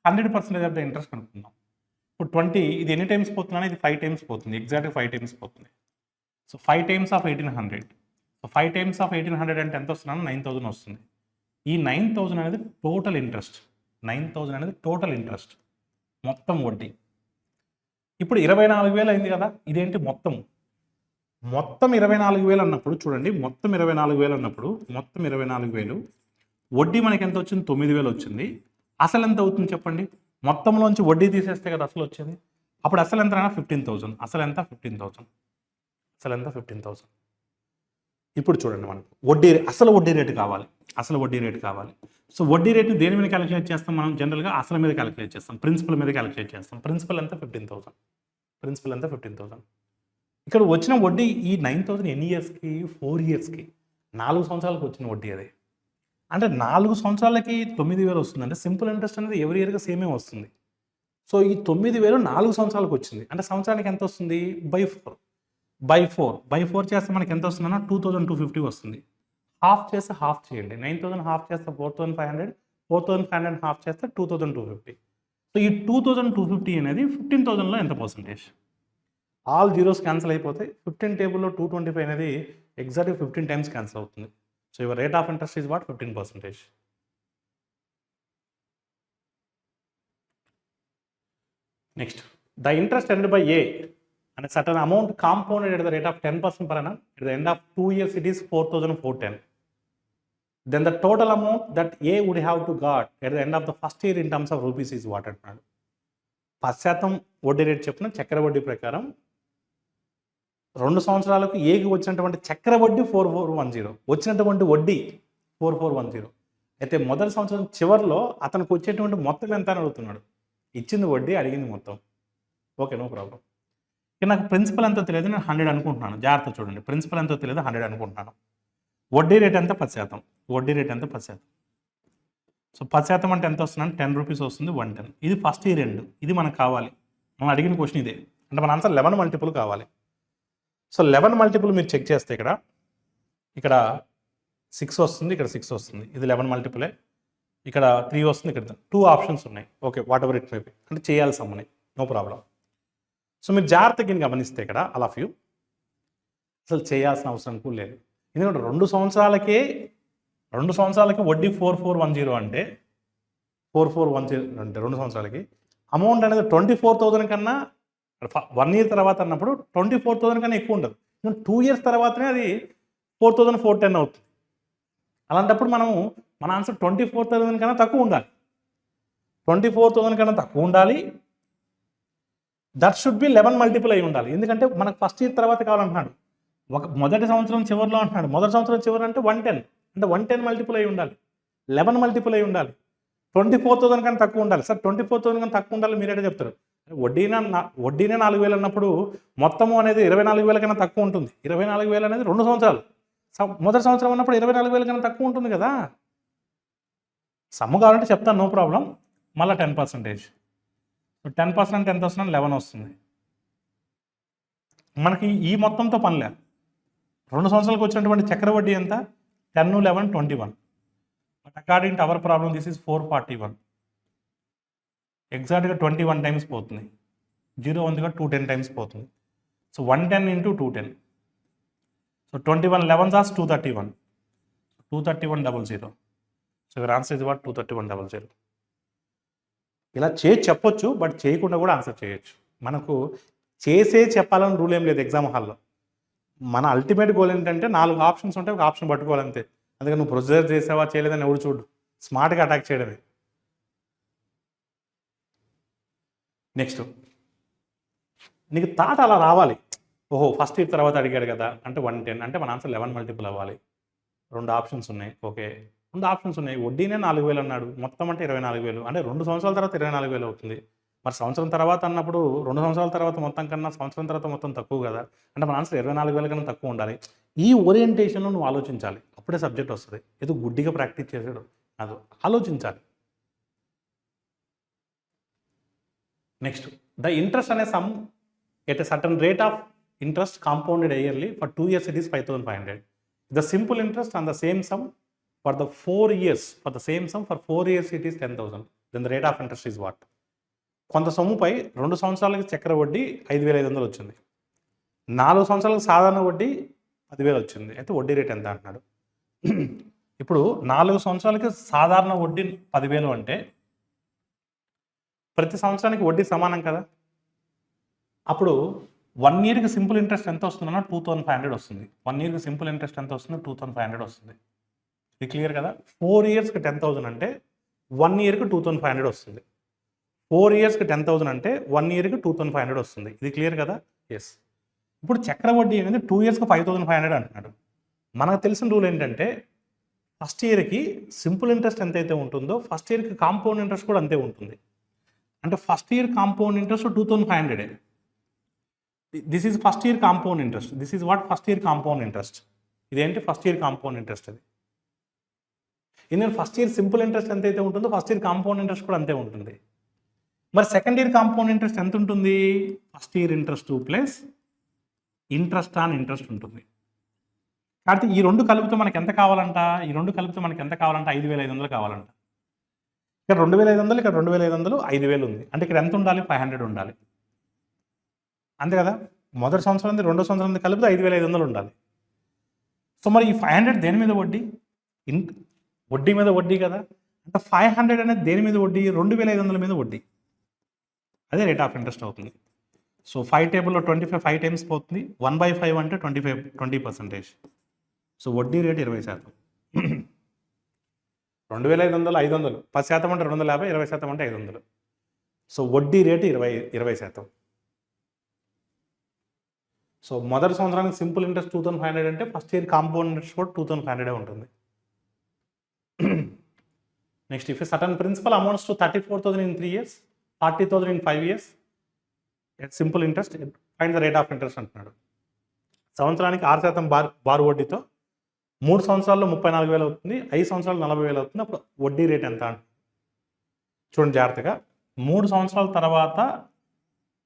100% ఆఫ్ ద ఇంట్రెస్ట్ కనుక్కుందాం. ఇప్పుడు 20 ఇది ఎన్ని టైమ్స్ పోతుందని? ఇది 5 టైమ్స్ పోతుంది. ఎగ్జాక్ట్గా 5 టైమ్స్ పోతుంది. So 5 times of 1,800. So 5 times of 1,800 అంటే ఎంత వస్తుందని? 9,000 వస్తుంది. ఈ 9,000 అనేది టోటల్ ఇంట్రెస్ట్. 9,000 అనేది టోటల్ ఇంట్రెస్ట్, మొత్తం వడ్డీ. ఇప్పుడు 24,000 అయింది కదా. ఇదేంటి? మొత్తం 24,000 అన్నప్పుడు చూడండి, మొత్తం 24,000 అన్నప్పుడు మొత్తం 24,000 వడ్డీ మనకి ఎంత వచ్చింది? 9,000 వచ్చింది. అసలు ఎంత అవుతుంది చెప్పండి? మొత్తంలోంచి వడ్డీ తీసేస్తే కదా అసలు వచ్చేది. అప్పుడు అసలు ఎంత? 15,000. అసలు ఎంత? 15,000. అసలు ఎంత? 15,000. ఇప్పుడు చూడండి, మనకు అసలు వడ్డీ రేటు కావాలి. అసలు వడ్డీ రేటు కావాలి. సో వడ్డీ రేటుని దేని మీద క్యాలిక్యులేట్ చేస్తాం మనం? జనరల్గా అసలు మీద క్యాలిక్యులేట్ చేస్తాం, ప్రిన్సిపల్ మీద క్యాలిక్యులేట్ చేస్తాం. ప్రిన్సిపల్ ఎంత? 15,000. ప్రిన్సిపల్ ఎంత? 15,000. ఇక్కడ వచ్చిన వడ్డీ ఈ 9,000 ఎన్ని ఇయర్స్కి? 4 ఇయర్స్కి. 4 సంవత్సరాలకు వచ్చిన వడ్డీ అది. అంటే 4 సంవత్సరాలకి 9,000 వస్తుంది. అంటే సింపుల్ ఇంట్రెస్ట్ అనేది ఎవరి ఇయర్గా సేమే వస్తుంది. సో ఈ 9,000 4 సంవత్సరాలకు వచ్చింది. అంటే సంవత్సరానికి ఎంత వస్తుంది? బై 4 చేస్తే మనకి ఎంత వస్తుందన్నా? 2,250 వస్తుంది. హాఫ్ చేస్తే హాఫ్ చేయండి. 9,000 హాఫ్ చేస్తే 4,500. 4,500 హాఫ్ చేస్తే 2,250. సో ఈ 2,250 అనేది 15,000లో ఎంత పర్సెంటేజ్? ఆల్ జీరోస్ క్యాన్సిల్ అయిపోతాయి. 15 టేబుల్లో 225 అనేది ఎగ్జాక్ట్గా 15 టైమ్స్ క్యాన్సిల్ అవుతుంది. So your rate of interest is what? 15%. Next, the interest earned by A and a certain amount compounded at the rate of 10% per annum. At the end of 2 years, it is 4,410. Then the total amount that A would have to got at the end of the first year in terms of rupees is what? 10% వడ్డీ రేటు చొప్పున చక్ర వడ్డీ ప్రకారం 2 సంవత్సరాలకు ఏకి వచ్చినటువంటి చక్ర వడ్డీ 4410 వచ్చినటువంటి వడ్డీ 4410. అయితే మొదటి సంవత్సరం చివరిలో అతనికి వచ్చేటువంటి మొత్తం ఎంత అని అడుగుతున్నాడు. ఇచ్చింది వడ్డీ, అడిగింది మొత్తం. Okay, no problem. ఇక నాకు ప్రిన్సిపల్ ఎంతో తెలియదు, నేను 100 అనుకుంటున్నాను. జాగ్రత్త చూడండి, ప్రిన్సిపల్ ఎంతో తెలియదు, 100 అనుకుంటున్నాను. వడ్డీ రేట్ ఎంత? 10%. వడ్డీ రేట్ ఎంత? 10%. సో 10% అంటే ఎంత వస్తుందంటే 10 రూపీస్ వస్తుంది, 110. ఇది ఫస్ట్ ఇయర్ ఎండ్. ఇది మనకు కావాలి. మనం అడిగిన క్వశ్చన్ ఇదే. అంటే మన ఆన్సర్ 11 మల్టిపుల్ కావాలి. సో 11 మల్టిపుల్ మీరు చెక్ చేస్తే ఇక్కడ 6 వస్తుంది, ఇక్కడ 6 వస్తుంది. ఇది 11 మల్టిపులే. ఇక్కడ 3 వస్తుంది, ఇక్కడ 2 ఆప్షన్స్ ఉన్నాయి. Okay, what ever it may be, అంటే చేయాల్సి అమ్మని, నో ప్రాబ్లం. సో మీరు జాగ్రత్తగా గమనిస్తే ఇక్కడ ఆల్ ఆఫ్ యూ అసలు చేయాల్సిన అవసరం కూడా లేదు. ఎందుకంటే 2 సంవత్సరాలకి వడ్డీ 4410 అంటే 4410 అంటే 2 సంవత్సరాలకి అమౌంట్ అనేది 24,000 కన్నా 1 ఇయర్ తర్వాత అన్నప్పుడు 24,000 కన్నా ఎక్కువ ఉండదు. 2 ఇయర్స్ తర్వాతనే అది 4,410 అవుతుంది. అలాంటప్పుడు మన ఆన్సర్ 24,000 కన్నా తక్కువ ఉండాలి. 24,000 కన్నా తక్కువ ఉండాలి. దట్ షుడ్ బి 11 మల్టిపుల్ అయి ఉండాలి. ఎందుకంటే మనకు ఫస్ట్ ఇయర్ తర్వాత కావాలంటున్నాడు. మొదటి సంవత్సరం చివరిలో అంటున్నాడు. మొదటి సంవత్సరం చివరి అంటే 110, అంటే 110 మల్టిపుల్ అయి ఉండాలి, 11 మల్టిపుల్ అయి ఉండాలి. 24,000 కన్నా తక్కువ ఉండాలి. సార్ 24,000 కన్నా తక్కువ ఉండాలి మీరేటే చెప్తారు. వడ్డీనే 4,000 అన్నప్పుడు మొత్తము అనేది 24,000 కన్నా తక్కువ ఉంటుంది. 24,000 అనేది 2 సంవత్సరాలు. మొదటి సంవత్సరం అన్నప్పుడు 24,000 కన్నా తక్కువ ఉంటుంది కదా. సమ్ము కావాలంటే చెప్తాను, నో ప్రాబ్లం. మళ్ళీ 10%. 10% అంటే ఎంత వస్తుంది? 11 వస్తుంది. మనకి ఈ మొత్తంతో పనిలే. 2 సంవత్సరాలకు వచ్చినటువంటి చక్ర వడ్డీ ఎంత? 10, 11, 21. But according to our problem this is 441. ఎగ్జాక్ట్గా 21 టైమ్స్ పోతుంది. 0 ఉందిగా 210 టైమ్స్ పోతుంది. So 110 into 210. So 21 11s are 231. 23100. So your answer is what? 23100. ఇలా చెప్పొచ్చు, బట్ చేయకుండా కూడా ఆన్సర్ చేయొచ్చు. మనకు చెప్పాలని రూల్ ఏం లేదు ఎగ్జామ్ హాల్లో. మన అల్టిమేట్ గోల్ ఏంటంటే 4 ఆప్షన్స్ ఉంటే ఒక ఆప్షన్ పట్టుకోవాలంతే. అందుకని నువ్వు ప్రొసీజర్ చేసావా చేయలేదని ఎవడు చూడు, స్మార్ట్గా అటాక్ చేయడమే. నెక్స్ట్ నీకు థాట్ అలా రావాలి. ఓహో, ఫస్ట్ ఇయర్ తర్వాత అడిగాడు కదా అంటే 110 అంటే మన ఆన్సర్ 11 మల్టిపుల్ అవ్వాలి. 2 ఆప్షన్స్ ఉన్నాయి. ఓకే, 2 ఆప్షన్స్ ఉన్నాయి. వడ్డీనే 4,000 అన్నాడు, మొత్తం అంటే 24,000. అంటే 2 సంవత్సరాల తర్వాత 24,000 అవుతుంది. మరి సంవత్సరం తర్వాత అన్నప్పుడు 2 సంవత్సరాల తర్వాత మొత్తం కన్నా సంవత్సరం తర్వాత మొత్తం తక్కువ కదా. అంటే మన ఆన్సర్ 24,000 కన్నా తక్కువ ఉండాలి. ఈ ఓరియంటేషన్లో నువ్వు ఆలోచించాలి, అప్పుడే సబ్జెక్ట్ వస్తుంది. ఏదో గుడ్డిగా ప్రాక్టీస్ చేసాడు అది ఆలోచించాలి. నెక్స్ట్, ద ఇంట్రెస్ట్ అనే some at a certain rate of interest compounded yearly for 2 years it is 5,500. The simple interest on the same sum for the 4 years, for the same sum for 4 years it is 10,000. Then the rate of interest is what? కొంత సొమ్ముపై 2 సంవత్సరాలకి చక్ర వడ్డీ 5,500 వచ్చింది. 4 సంవత్సరాలకు సాధారణ వడ్డీ 10,000 వచ్చింది. అయితే వడ్డీ రేట్ ఎంత అంటున్నాడు. ఇప్పుడు 4 సంవత్సరాలకి సాధారణ వడ్డీ 10,000 అంటే ప్రతి సంవత్సరానికి వడ్డీ సమానం కదా. అప్పుడు 1 yearకి సింపుల్ ఇంట్రెస్ట్ ఎంత వస్తుందన్నా 2,500 వస్తుంది. 1 yearకి సింపుల్ ఇంట్రెస్ట్ ఎంత వస్తుంది? 2,500 వస్తుంది. ఇది క్లియర్ కదా. 4 yearsకి 10,000 అంటే 1 yearకి 2,500 వస్తుంది. 4 yearsకి 10,000 అంటే 1 yearకి 2,500 వస్తుంది. ఇది క్లియర్ కదా. ఎస్. ఇప్పుడు చక్ర వడ్డీ అనేది 2 yearsకి 5,500 అంటున్నాడు. మనకు తెలిసిన రూల్ ఏంటంటే ఫస్ట్ ఇయర్కి సింపుల్ ఇంట్రెస్ట్ ఎంతైతే ఉంటుందో ఫస్ట్ ఇయర్కి కాంపౌండ్ ఇంట్రెస్ట్ కూడా అంతే ఉంటుంది. అంటే first year compound interest 2,500. This is first year compound interest. This is what? First year compound interest. ఇదేంటి? First year compound interest. అది ఇందులో ఫస్ట్ ఇయర్ సింపుల్ ఇంట్రెస్ట్ ఎంతైతే ఉంటుందో ఫస్ట్ ఇయర్ కాంపౌండ్ ఇంట్రెస్ట్ కూడా అంతే ఉంటుంది. మరి సెకండ్ ఇయర్ కాంపౌండ్ ఇంట్రెస్ట్ ఎంత ఉంటుంది? First year interest plus interest on interest ఉంటుంది. కాబట్టి ఈ రెండు కలిపితే మనకి ఎంత కావాలంట? 5,500 కావాలంట. ఇక్కడ 2,500, ఇక్కడ 2,500, 5,000 ఉంది. అంటే ఇక్కడ ఎంత ఉండాలి? 500 ఉండాలి. అంతే కదా. మొదటి సంవత్సరం రెండో సంవత్సరం కలిపితే 5,500 ఉండాలి. సో మరి ఈ 500 దేని మీద వడ్డీ? వడ్డీ మీద వడ్డీ కదా. అంటే 500 అనేది దేని మీద వడ్డీ? 2,500 మీద వడ్డీ. అదే రేట్ ఆఫ్ ఇంట్రెస్ట్ అవుతుంది. సో 5 టేబుల్లో 25 5 టైమ్స్ పోతుంది. 1/5 అంటే 20%. సో వడ్డీ రేట్ 20%. 2,500 500, 10% అంటే 250, 20% అంటే 500. సో వడ్డీ రేటు 20%. సో మొదటి సంవత్సరానికి సింపుల్ ఇంట్రెస్ట్ 2500 అంటే ఫస్ట్ ఇయర్ కాంపౌండ్ ఇంట్రెస్ట్ కూడా 2500 ఉంటుంది. Next, if certain principal amounts to 34,000 in 3 years, 40,000 in 5 years, simple interest find the rate of interest అంటున్నాడు. సంవత్సరానికి 6% బారు వడ్డీతో 3 సంవత్సరాల్లో 34,000 అవుతుంది, 5 సంవత్సరాలు 40,000 అవుతుంది. అప్పుడు వడ్డీ రేట్ ఎంత అంటే చూడండి జాగ్రత్తగా. 3 సంవత్సరాల తర్వాత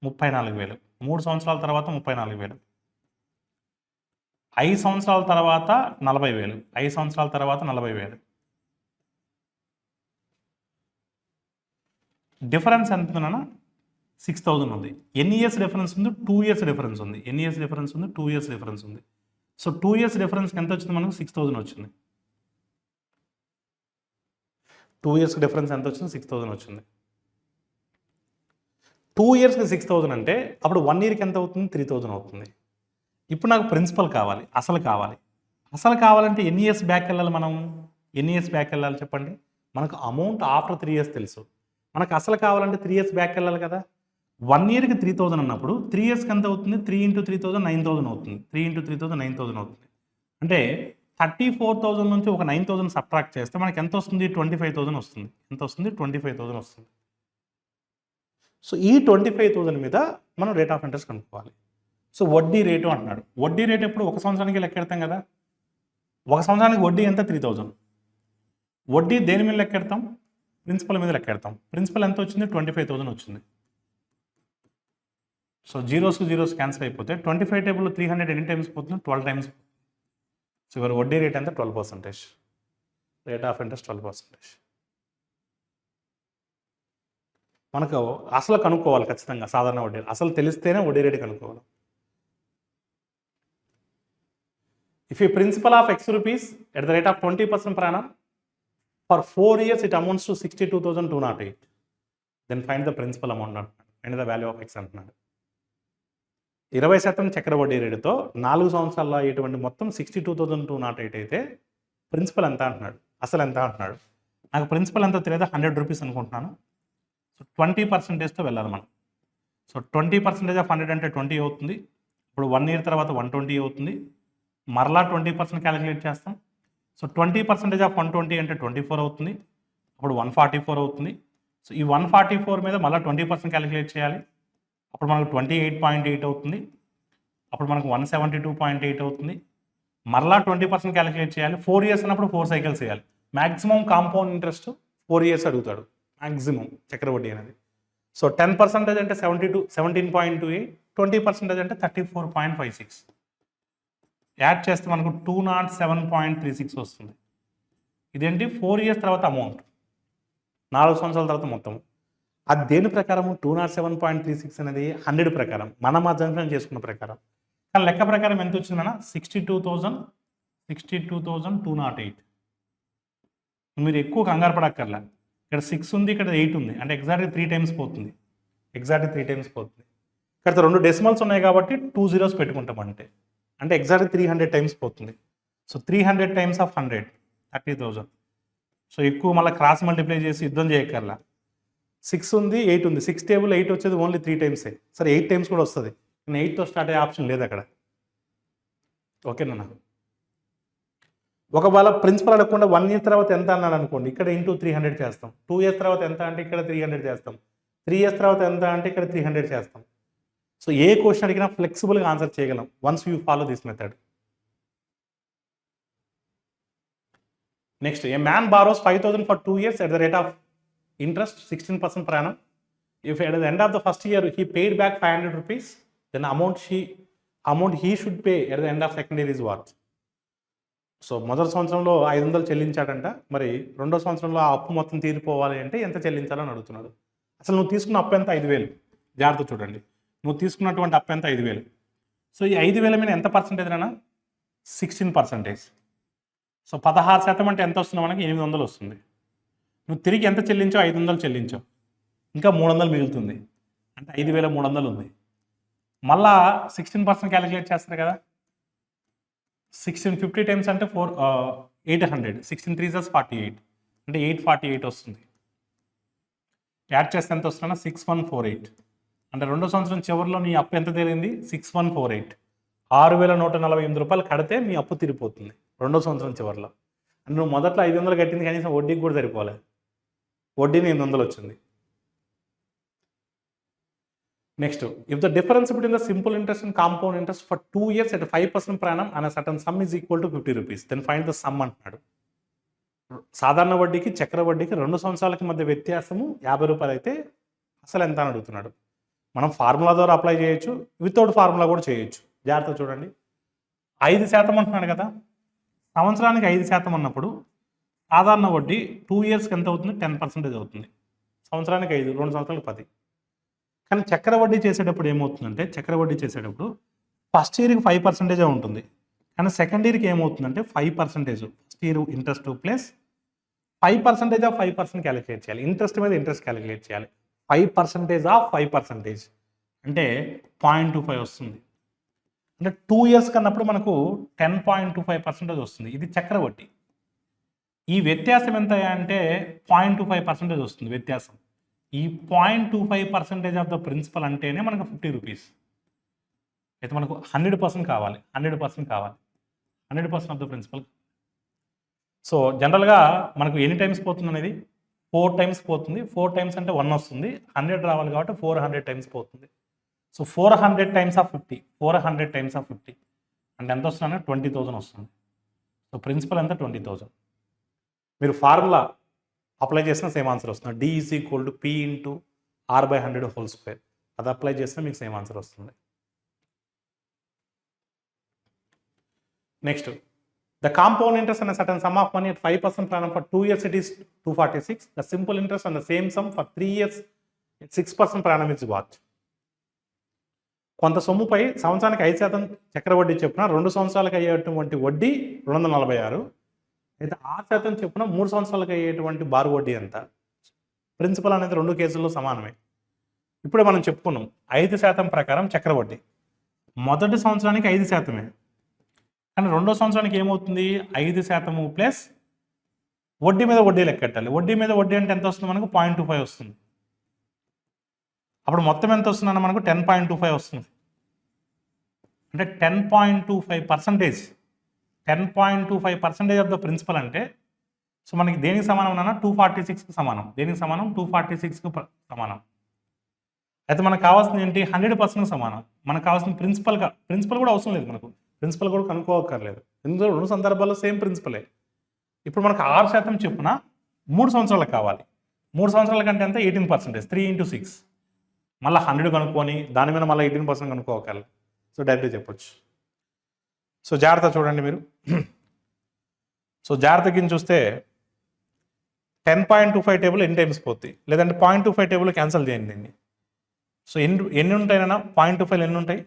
34,000, 3 సంవత్సరాల తర్వాత 34,000, 5 సంవత్సరాల తర్వాత 40,000, 5 సంవత్సరాల తర్వాత 40,000. డిఫరెన్స్ ఎంత ఉందన్నా 6,000 ఉంది. ఎన్ని ఇయర్స్ డిఫరెన్స్ ఉంది? 2 ఇయర్స్ డిఫరెన్స్ ఉంది. ఎన్ని ఇయర్స్ డిఫరెన్స్ ఉంది? 2 ఇయర్స్ డిఫరెన్స్ ఉంది. సో 2 ఇయర్స్ డిఫరెన్స్కి ఎంత వచ్చింది మనకు? 6,000 వచ్చింది. 2 ఇయర్స్ డిఫరెన్స్ ఎంత వచ్చింది? 6,000 వచ్చింది. 2 ఇయర్స్కి 6,000 అంటే అప్పుడు 1 ఇయర్కి ఎంత అవుతుంది? 3,000 అవుతుంది. ఇప్పుడు నాకు ప్రిన్సిపల్ కావాలి, అసలు కావాలి. అసలు కావాలంటే ఎన్ని ఇయర్స్ బ్యాక్ వెళ్ళాలి మనం? ఎన్ని ఇయర్స్ బ్యాక్ వెళ్ళాలి చెప్పండి? మనకు అమౌంట్ ఆఫ్టర్ 3 ఇయర్స్ తెలుసు. మనకు అసలు కావాలంటే 3 ఇయర్స్ బ్యాక్ వెళ్ళాలి కదా. 1 ఇయర్కి 3,000 అన్నప్పుడు 3 ఇయర్స్కి ఎంత అవుతుంది? 3 × 3,000 9,000 అవుతుంది. 3 × 3,000 9,000 అవుతుంది. అంటే 34,000 నుంచి ఒక 9,000 సబ్ట్రాక్ట్ చేస్తే మనకి ఎంత వస్తుంది? 25,000 వస్తుంది. ఎంత వస్తుంది? 25,000 వస్తుంది. సో ఈ 25,000 మీద మనం రేట్ ఆఫ్ ఇంట్రెస్ట్ కనుక్కోవాలి. సో వడ్డీ రేటు అంటున్నాడు. వడ్డీ రేట్ ఎప్పుడు? ఒక సంవత్సరానికి లెక్కెడతాం కదా. ఒక సంవత్సరానికి వడ్డీ ఎంత? 3,000. వడ్డీ దేని మీద లెక్కెడతాం? ప్రిన్సిపల్ మీద లెక్కెడతాం. ప్రిన్సిపల్ ఎంత వచ్చింది? 25,000 వచ్చింది. సో జీరోస్కి జీరోస్ క్యాన్సిల్ అయిపోతే 25 టేబుల్లో 300 ఎన్ని టైమ్స్ పోతుంది? 12 టైమ్స్. సో ఇవర్ వడ్డీ రేట్ ఎంత? 12%. Rate of interest 12%. మనకు అసలు కనుక్కోవాలి ఖచ్చితంగా. సాధారణ వడ్డీ అసలు తెలిస్తేనే వడ్డీ రేటు కనుక్కోవాలి. ఇఫ్ ఈ principal of X rupees at the rate of 20% per annum for 4 years it amounts to 62,208, then find the principal amount and the value of X అంటున్నాడు. 20% చక్ర వడ్డీ రేటుతో 4 సంవత్సరాల్లో అయ్యేటువంటి మొత్తం 62,208 అయితే ప్రిన్సిపల్ ఎంత అంటున్నాడు? అసలు ఎంత అంటున్నాడు? నాకు ప్రిన్సిపల్ ఎంత తెలియదు, 100 రూపీస్ అనుకుంటున్నాను. సో 20%తో వెళ్ళాలి మనం. సో 20% ఆఫ్ 100 అంటే 20 అవుతుంది. ఇప్పుడు 1 ఇయర్ తర్వాత 120 అవుతుంది. మరలా 20% క్యాలిక్యులేట్ చేస్తాం. సో 20% ఆఫ్ 120 అంటే 24 అవుతుంది. అప్పుడు 144 అవుతుంది. సో ఈ 144 మీద మళ్ళీ 20% క్యాలిక్యులేట్ చేయాలి. అప్పుడు మనకు 28.8 అవుతుంది. అప్పుడు మనకు 172.8 అవుతుంది. మరలా 20% క్యాలిక్యులేట్ చేయాలి. 4 ఇయర్స్ అన్నప్పుడు 4 సైకిల్స్ చేయాలి. మ్యాక్సిమం కాంపౌండ్ ఇంట్రెస్ట్ 4 ఇయర్స్ అడుగుతాడు. మ్యాక్సిమం చక్రవడ్డీ అనేది. సో 10% అంటే 17.28, 20% అంటే 34.56. యాడ్ చేస్తే మనకు 207.36 వస్తుంది. ఇదేంటి? 4 ఇయర్స్ తర్వాత అమౌంట్, 4 సంవత్సరాల తర్వాత మొత్తం. అది దేని ప్రకారము? 207.36 అనేది 100 ప్రకారం, మనం అజంప్షన్ చేసుకున్న ప్రకారం. కానీ లెక్క ప్రకారం ఎంత వచ్చిందన్న? 62,208. మీరు ఎక్కువ కంగారు పడక్కర్లా. ఇక్కడ 6 ఉంది, ఇక్కడ 8 ఉంది. అంటే ఎగ్జాక్ట్గా 3 టైమ్స్ పోతుంది. ఎగ్జాక్ట్గా 3 టైమ్స్ పోతుంది. ఇక్కడ 2 డెసిమల్స్ ఉన్నాయి కాబట్టి 2 zeros పెట్టుకుంటాం. అంటే ఎగ్జాక్ట్గా 300 టైమ్స్ పోతుంది. So 300 times of 100 30,000. సో ఎక్కువ మళ్ళీ క్రాస్ మల్టిప్లై చేసి యుద్ధం చేయక్కర్లా. 6 ఉంది, 8 ఉంది. 6 టేబుల్ 8 వచ్చేది ఓన్లీ 3 టైమ్సే. సరే 8 టైమ్స్ కూడా వస్తుంది. నేను 8తో స్టార్ట్ అయ్యే ఆప్షన్ లేదు అక్కడ. ఓకేనా? ఒకవేళ ప్రిన్సిపల్ అడగకుండా 1 ఇయర్ తర్వాత ఎంత అన్నాడు అనుకోండి, ఇక్కడ ఇంటూ 300 చేస్తాం. 2 ఇయర్స్ తర్వాత ఎంత అంటే ఇక్కడ 300 చేస్తాం. 3 ఇయర్స్ తర్వాత ఎంత అంటే ఇక్కడ 300 చేస్తాం. సో ఏ క్వశ్చన్ అడిగినా ఫ్లెక్సిబుల్గా ఆన్సర్ చేయగలం once you follow this method. Next, A man borrows 5,000 for 2 years at the rate of interest 16% per annum. If at the end of the first year he paid back 500 rupees, then amount he should pay at the end of second year is what? So మొదటి సంవత్సరంలో 500 చెల్లించాడంట. మరి రెండో సంవత్సరంలో ఆ అప్పు మొత్తం తీరిపోవాలి అంటే ఎంత చెల్లించాలని అడుగుతున్నాడు. అసలు నువ్వు తీసుకున్న అప్పు ఎంత? 5,000. జాగ్రత్త చూడండి, నువ్వు తీసుకున్నటువంటి అప్పు ఎంత? 5,000. సో ఈ 5,000 మీద ఎంత పర్సెంటేజ్ అన్నా? 16%. సో 16% అంటే ఎంత వస్తుంది మనకి? 800 వస్తుంది. నువ్వు తిరిగి ఎంత చెల్లించావు? 500 చెల్లించావు. ఇంకా 300 మిగులుతుంది. అంటే 5,300 ఉంది. మళ్ళా 16% క్యాలిక్యులేట్ చేస్తారు కదా. 1650 టైమ్స్ అంటే 800. 16 3 48 అంటే 848 వస్తుంది. యాడ్ చేస్తే ఎంత వస్తున్నా 6148. అంటే రెండో సంవత్సరం చివరిలో నీ అప్పు ఎంత తేలింది 6148. 6148 రూపాయలు కడితే మీ అప్పు తీరిపోతుంది రెండో సంవత్సరం చివరిలో. అంటే నువ్వు మొదట్లో 500 కట్టింది కనీసం వడ్డీకి కూడా సరిపోలేదు, వడ్డీని 800 వచ్చింది. Next, if the difference between the simple interest and compound interest for 2 years at 5% per annum and a certain sum is equal to 50 rupees, then find the sum అంటున్నాడు. సాధారణ వడ్డీకి చక్ర వడ్డీకి 2 సంవత్సరాలకి మధ్య వ్యత్యాసము 50 రూపాయలు అయితే అసలు ఎంత అని అడుగుతున్నాడు. మనం ఫార్ములా ద్వారా అప్లై చేయొచ్చు, వితౌట్ ఫార్ములా కూడా చేయొచ్చు. జాగ్రత్త చూడండి, 5% అంటున్నాడు కదా, సంవత్సరానికి 5% అన్నప్పుడు సాధారణ వడ్డీ 2 yearsకి ఎంత అవుతుంది 10% అవుతుంది. సంవత్సరానికి 5, 2 సంవత్సరాలకు 10. కానీ చక్ర వడ్డీ చేసేటప్పుడు ఏమవుతుందంటే, చక్ర వడ్డీ చేసేటప్పుడు ఫస్ట్ ఇయర్కి 5% ఉంటుంది, కానీ సెకండ్ ఇయర్కి ఏమవుతుందంటే 5%. First year interest plus 5% of 5% calculate చేయాలి. ఇంట్రెస్ట్ మీద ఇంట్రెస్ట్ క్యాలిక్యులేట్ చేయాలి. 5% ఆఫ్ 5% అంటే 0.25 వస్తుంది. అంటే 2 years కన్నప్పుడు మనకు 10.25% వస్తుంది. ఇది చక్ర వడ్డీ. ఈ వ్యత్యాసం ఎంత అంటే 0.25% వస్తుంది వ్యత్యాసం. ఈ 0.25% ఆఫ్ ద ప్రిన్సిపల్ అంటేనే మనకు 50 రూపీస్. అయితే మనకు 100% కావాలి, 100% కావాలి, 100% ఆఫ్ ద ప్రిన్సిపల్. సో జనరల్గా మనకు ఎన్ని టైమ్స్ పోతుంది అనేది 4 times పోతుంది. 4 times అంటే 1 వస్తుంది, 100 రావాలి కాబట్టి 400 times పోతుంది. So 400 times of 50, 400 times of 50 అంటే ఎంత వస్తుందంటే 20,000 వస్తుంది. సో ప్రిన్సిపల్ ఎంత 20,000. మీరు ఫార్ములా అప్లై చేసిన సేమ్ ఆన్సర్ వస్తుంది. D is equal to P into R/100 whole square. అది అప్లై చేస్తే మీకు సేమ్ ఆన్సర్ వస్తుంది. Next, the compound interest on a certain sum of money at 5% per annum for 2 years it is 246. The simple interest on the same sum for 3 years at 6% per annum is what? కొంత సొమ్ముపై సంవత్సరానికి 5% చక్ర వడ్డీ చెప్పున 2 సంవత్సరాలకు అయ్యేటువంటి వడ్డీ 246. అయితే 6% చెప్పున 3 సంవత్సరాలకు అయ్యేటువంటి బారు వడ్డీ ఎంత? ప్రిన్సిపల్ అనేది 2 కేసుల్లో సమానమే. ఇప్పుడే మనం చెప్పుకున్నాం 5% ప్రకారం చక్ర వడ్డీ మొదటి సంవత్సరానికి 5%. కానీ రెండో సంవత్సరానికి ఏమవుతుంది 5% ప్లస్ వడ్డీ మీద వడ్డీ లెక్కెట్టాలి. వడ్డీ మీద వడ్డీ అంటే ఎంత వస్తుంది మనకు 0.25 వస్తుంది. అప్పుడు మొత్తం ఎంత వస్తుందన్న మనకు 10.25 వస్తుంది. అంటే 10.25%, 10.25% ఆఫ్ ద ప్రిన్సిపల్ అంటే సో మనకి దేనికి సమానం అన్న 246కి సమానం. దేనికి సమానం 246కి సమానం. అయితే మనకు కావాల్సింది ఏంటి 100%కి సమానం. మనకు కావాల్సిన ప్రిన్సిపల్ కూడా అవసరం లేదు, మనకు ప్రిన్సిపల్ కూడా కనుక్కోవక్కర్లేదు. ఎందుకంటే 2 సందర్భాల్లో సేమ్ ప్రిన్సిపలే. ఇప్పుడు మనకు 6% చెప్పున 3 సంవత్సరాలకు కావాలి. 3 సంవత్సరాల కంటే ఎంత 18%, 3 into 6. మళ్ళీ 100 కనుక్కొని దాని మీద మళ్ళీ 18% కనుక్కోవాలి. సో డైరెక్ట్గా చెప్పొచ్చు. సో జాగ్రత్త చూడండి మీరు. సో జాగ్రత్తగా చూస్తే 10.25 టేబుల్ ఎన్ని టైమ్స్ పోతుంది, లేదంటే 0.25 టేబుల్ క్యాన్సిల్ చేయండి దీన్ని. సో ఎన్ని ఉంటాయినా 0.25 ఎన్ని ఉంటాయి,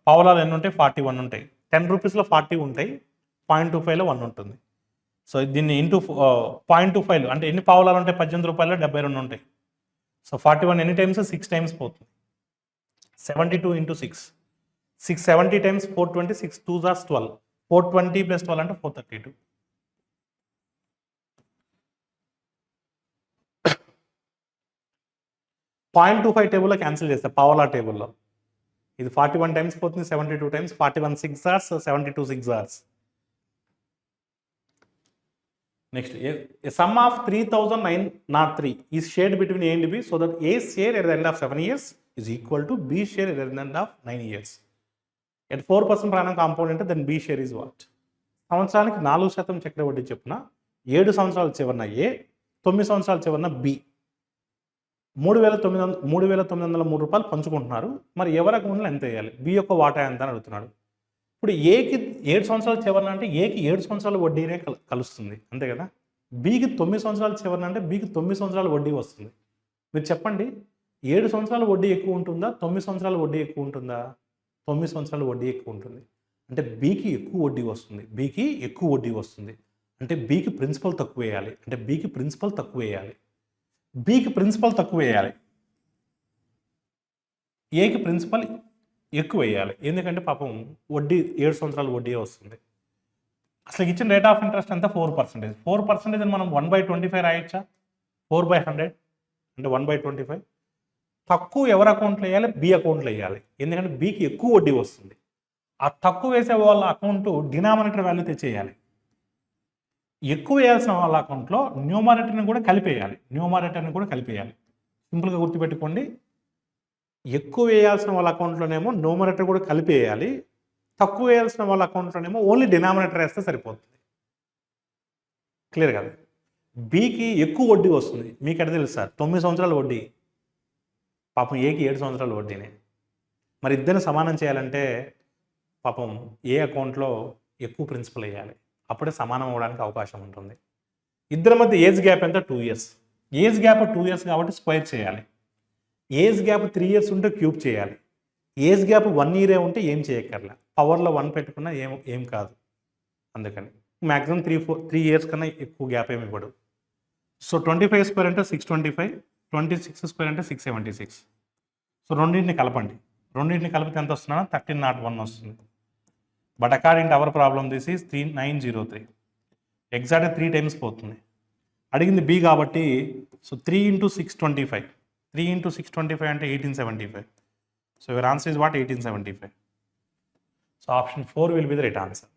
పావులాలు ఎన్ని ఉంటాయి 41 ఉంటాయి. 10 రూపీస్లో 40 ఉంటాయి, 0.25లో 1 ఉంటుంది. సో దీన్ని ఇంటూ 0.25 అంటే ఎన్ని పావులాలు ఉంటాయి 18 రూపాయలు 72 ఉంటాయి. సో 41 ఎన్ని టైమ్స్ 6 టైమ్స్ పోతుంది. 72 into 6, 670 times 420, 6 2s are 12, 420 plus 12 అంటే 432. .25 టేబుల్లో క్యాన్సిల్ చేస్తే పావలా టేబుల్లో ఇది 41 టైమ్స్ పోతుంది, 72 times, 41 6 hours, 72 6 hours. Next, a sum of 3,903 is shared between A and B so that A's share at the end of 7 years is equal to B's share at the end of 9 years. At 4% per annum compound interest, then B share is what? సంవత్సరానికి 4% చక్ర వడ్డీ చెప్పున 7 సంవత్సరాల చివరన A, 9 సంవత్సరాల చివరన B 3,903 రూపాయలు పంచుకుంటున్నారు. మరి ఎవరి అకౌంట్లో ఎంత వేయాలి, బి యొక్క వాటా ఎంత అని అడుగుతున్నాడు. ఇప్పుడు ఏకి 7 సంవత్సరాల చివరన అంటే ఏకి 7 సంవత్సరాల వడ్డీనే కలుస్తుంది, అంతే కదా. బికి 9 సంవత్సరాల చివరన అంటే బికి 9 సంవత్సరాల వడ్డీ వస్తుంది. మీరు చెప్పండి, 7 సంవత్సరాల వడ్డీ ఎక్కువ ఉంటుందా 9 సంవత్సరాల వడ్డీ ఎక్కువ ఉంటుందా? 9 సంవత్సరాల వడ్డీ ఎక్కువ ఉంటుంది. అంటే బికి ఎక్కువ వడ్డీ వస్తుంది, బికి ఎక్కువ వడ్డీ వస్తుంది. అంటే బికి ప్రిన్సిపల్ తక్కువ వేయాలి, అంటే బికి ప్రిన్సిపల్ తక్కువ వేయాలి, బికి ప్రిన్సిపల్ తక్కువ వేయాలి, ఏకి ప్రిన్సిపల్ ఎక్కువ వేయాలి. ఎందుకంటే పాపం వడ్డీ 7 సంవత్సరాల వడ్డీ వస్తుంది. అసలు ఇచ్చిన రేట్ ఆఫ్ ఇంట్రెస్ట్ ఎంత 4%. 4% అని మనం 1/25 రాయొచ్చా, 4/100 అంటే 1/25. తక్కువ ఎవరి అకౌంట్లో వేయాలి? బి అకౌంట్లో వేయాలి. ఎందుకంటే బికి ఎక్కువ వడ్డీ వస్తుంది. ఆ తక్కువ వేసే వాళ్ళ అకౌంట్ డినామినేటర్ వాల్యూ తెచ్చేయాలి. ఎక్కువ వేయాల్సిన వాళ్ళ అకౌంట్లో న్యూమరేటర్ని కూడా కలిపేయాలి. సింపుల్గా గుర్తుపెట్టుకోండి, ఎక్కువ వేయాల్సిన వాళ్ళ అకౌంట్లోనేమో న్యూమరేటర్ కూడా కలిపేయాలి. తక్కువ వేయాల్సిన వాళ్ళ అకౌంట్లోనేమో ఓన్లీ డినామినేటర్ వేస్తే సరిపోతుంది. క్లియర్ కదా? బికి ఎక్కువ వడ్డీ వస్తుంది. మీకు ఎక్కడ తెలుసు సార్? 9 సంవత్సరాల వడ్డీ. పాపం ఏకి 7 సంవత్సరాల వడ్డీనే. మరి ఇద్దరిని సమానం చేయాలంటే పాపం ఏ అకౌంట్లో ఎక్కువ ప్రిన్సిపల్ వేయాలి. అప్పుడే సమానం అవ్వడానికి అవకాశం ఉంటుంది. ఇద్దరి మధ్య ఏజ్ గ్యాప్ ఎంత? 2 years. ఏజ్ గ్యాప్ 2 years కాబట్టి స్క్వేర్ చేయాలి. ఏజ్ గ్యాప్ 3 years ఉంటే క్యూబ్ చేయాలి. ఏజ్ గ్యాప్ 1 year ఉంటే ఏం చేయక్కర్లే. పవర్లో 1 పెట్టుకున్నా ఏం కాదు. అందుకని మ్యాక్సిమం 3 years కన్నా ఎక్కువ గ్యాప్ ఏమి ఇవ్వడు. సో 25 స్క్వేర్ అంటే 625, 26 స్క్వేర్ అంటే 676. సో రెండింటిని కలపండి. రెండింటిని కలిపితే ఎంత వస్తున్నా? 1301 వస్తుంది. But according to our problem this is 3903. ఎగ్జాక్ట్గా 3 times పోతుంది. అడిగింది బి కాబట్టి సో 3 into 625. 3 into 625 అంటే 1875. So your answer is what? 1875. So option 4 will be the right answer.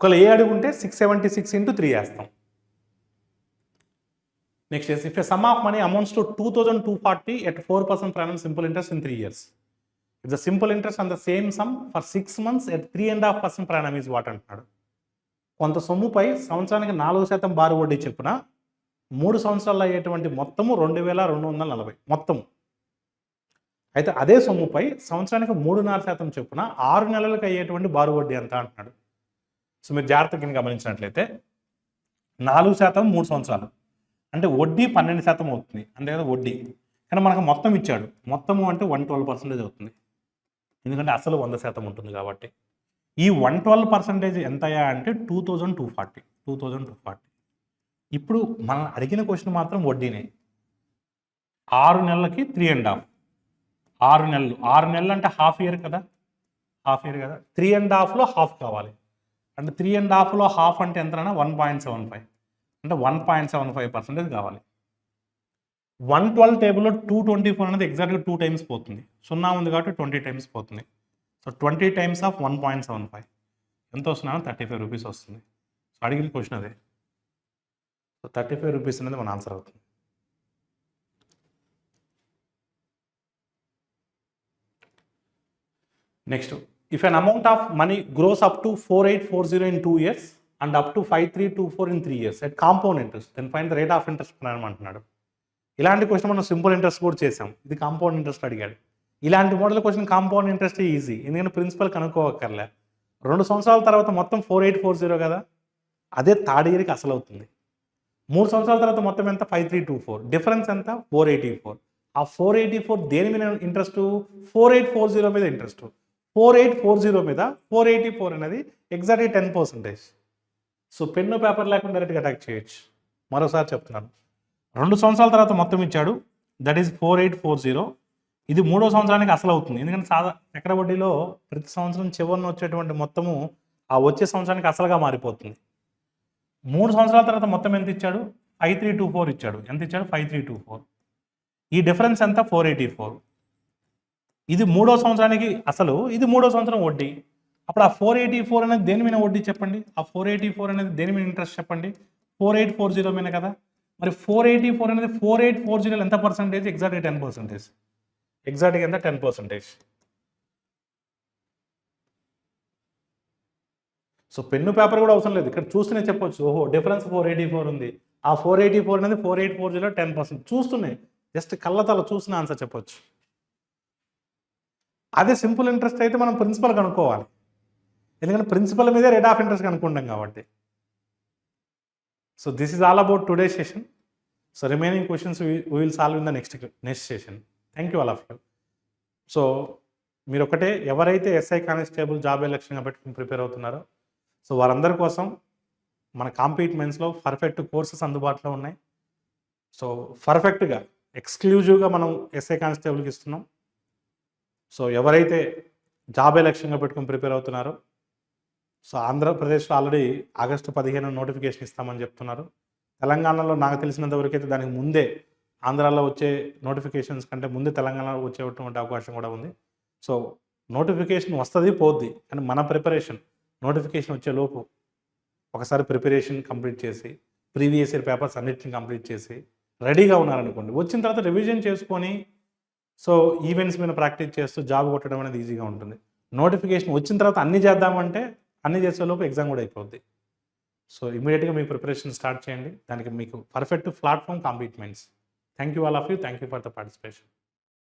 ఒకవేళ ఏ అడుగుంటే 676 into 3 వేస్తాం. Next is if a some of money amounts to 2240 at 4% per annum simple interest in 3 years. If the simple interest on the same sum for 6 months at 3.5% per annum is what అంటున్నాడు. కొంత సొమ్ముపై సంవత్సరానికి 4% బారు వడ్డీ చెప్పున 3 సంవత్సరాలు అయ్యేటువంటి మొత్తము 2240 మొత్తం. అయితే అదే సొమ్ముపై సంవత్సరానికి 3.5% చెప్పున 6 నెలలకు అయ్యేటువంటి బారు వడ్డీ ఎంత అంటున్నాడు. సో మీరు జాగ్రత్తగా గమనించినట్లయితే 4% 3 సంవత్సరాలు అంటే వడ్డీ 12% అవుతుంది. అంటే కదా వడ్డీ. కానీ మనకు మొత్తం ఇచ్చాడు. మొత్తము అంటే 112% అవుతుంది. ఎందుకంటే అసలు 100% ఉంటుంది కాబట్టి. ఈ 112% ఎంతయా అంటే 2240. ఇప్పుడు మనం అడిగిన క్వశ్చన్ మాత్రం వడ్డీనే. 6 నెలలకి 3.5. 6 నెలలు. 6 నెలలు అంటే హాఫ్ ఇయర్ కదా. 3.5లో హాఫ్ కావాలి. అంటే 3.5లో హాఫ్ అంటే ఎంతనా? 1.75. అంటే 1.75% కావాలి. 112 టేబుల్లో 224 అనేది ఎగ్జాక్ట్గా 2 times పోతుంది. 0 ఉంది కాబట్టి 20 times పోతుంది. సో 20 times of 1.75 ఎంత వస్తున్నా? 35 rupees వస్తుంది. సో అడిగిన క్వశ్చన్ అదే. సో 35 rupees అనేది మన ఆన్సర్ అవుతుంది. Next, if an amount of money gross up to 4840 in 2 years and up to 5324 in 3 years at compound interest, then find the rate of interest per annum అంటున్నాడు. ఇలాంటి క్వశ్చన్ మనం సింపుల్ ఇంట్రెస్ట్ కూడా చేసాం. ఇది కాంపౌండ్ ఇంట్రెస్ట్ అడిగాడు. ఇలాంటి model question compound interest easy. ఎందుకంటే ప్రిన్సిపల్ కనుక్కోవక్కర్లే. 2 సంవత్సరాల తర్వాత మొత్తం 4840 కదా, అదే థర్డ్ ఇయర్కి అసలు అవుతుంది. 3 సంవత్సరాల తర్వాత మొత్తం ఎంత? 5324. డిఫరెన్స్ ఎంత? 484. ఆ 484 దేని మీద ఇంట్రెస్ట్? 4840 మీద ఇంట్రెస్ట్. 4840 మీద 484 అనేది ఎగ్జాక్ట్గా 10%. సో పెన్ను పేపర్ లేకుండా డైరెక్ట్గా అటాక్ చేయొచ్చు. మరోసారి చెప్తున్నాను. 2 సంవత్సరాల తర్వాత మొత్తం ఇచ్చాడు, దట్ ఈస్ 4840. ఇది 3వ సంవత్సరానికి అసలు అవుతుంది. ఎందుకంటే చక్ర వడ్డీలో ప్రతి సంవత్సరం చివరిన వచ్చేటువంటి మొత్తము ఆ వచ్చే సంవత్సరానికి అసలుగా మారిపోతుంది. 3 సంవత్సరాల తర్వాత మొత్తం ఎంత ఇచ్చాడు? 5324 ఇచ్చాడు. ఎంత ఇచ్చాడు? 5324. ఈ డిఫరెన్స్ ఎంత? 484. ఇది 3వ సంవత్సరానికి అసలు, ఇది 3వ సంవత్సరం వడ్డీ. అప్పుడు ఆ 484 అనేది దేని మీద వడ్డీ చెప్పండి? ఆ 484 అనేది దేని మీద ఇంట్రెస్ట్ చెప్పండి? 4840 మీద కదా. మరి 484 అనేది 4840 ఎంత పర్సెంటేజ్? ఎగ్జాక్ట్గా 10%. ఎగ్జాక్ట్గా ఎంత? 10%. సో పెన్ను పేపర్ కూడా అవసరం లేదు, ఇక్కడ చూస్తూనే చెప్పొచ్చు. ఓహో, డిఫరెన్స్ 484 ఉంది. ఆ 484 అనేది 4840 10%. చూస్తూనే జస్ట్ కళ్ళతల చూసిన ఆన్సర్ చెప్పొచ్చు. అదే సింపుల్ ఇంట్రెస్ట్ అయితే మనం ప్రిన్సిపల్ కనుక్కోవాలి. ఎందుకంటే ప్రిన్సిపల్ మీదే రేట్ ఆఫ్ ఇంట్రెస్ట్ కనుక్కుంటాం కాబట్టి. So this is all about today session. So remaining questions we will solve in the next session. Thank you all of you. So మీరు ఒకటే, ఎవరైతే ఎస్ఐ కానిస్టేబుల్ జాబ్ ఎలక్షన్గా పెట్టుకుని ప్రిపేర్ అవుతున్నారో సో వారందరి కోసం మన కాంపీట్ మెయిన్స్లో పర్ఫెక్ట్ కోర్సెస్ అందుబాటులో ఉన్నాయి. సో పర్ఫెక్ట్గా ఎక్స్క్లూజివ్గా మనం ఎస్ఐ కానిస్టేబుల్కి ఇస్తున్నాం. సో ఎవరైతే జాబ్ ఎలక్షన్గా పెట్టుకుని ప్రిపేర్ అవుతున్నారో సో ఆంధ్రప్రదేశ్లో ఆల్రెడీ ఆగస్టు 15 నోటిఫికేషన్ ఇస్తామని చెప్తున్నారు. తెలంగాణలో నాకు తెలిసినంత వరకైతే దానికి ముందే ఆంధ్రాలో వచ్చే నోటిఫికేషన్స్ కంటే ముందే తెలంగాణలో వచ్చేటువంటి అవకాశం కూడా ఉంది. సో నోటిఫికేషన్ వస్తది, పోద్ది. కానీ మన ప్రిపరేషన్ నోటిఫికేషన్ వచ్చేలోపు ఒకసారి ప్రిపరేషన్ కంప్లీట్ చేసి, ప్రీవియస్ ఇయర్ పేపర్స్ అన్నిటిని కంప్లీట్ చేసి రెడీగా ఉన్నారనుకోండి. వచ్చిన తర్వాత రివిజన్ చేసుకొని సో ఈవెంట్స్ మీద ప్రాక్టీస్ చేస్తూ జాబ్ కొట్టడం అనేది ఈజీగా ఉంటుంది. నోటిఫికేషన్ వచ్చిన తర్వాత అన్నీ చేద్దామంటే అన్నీ చేసేలోపు ఎగ్జామ్ కూడా అయిపోద్ది. సో ఇమ్మీడియట్‌గా మీ ప్రిపరేషన్ స్టార్ట్ చేయండి. దానికి మీకు perfect platform compete minds. Thank you all of you. Thank you for the participation.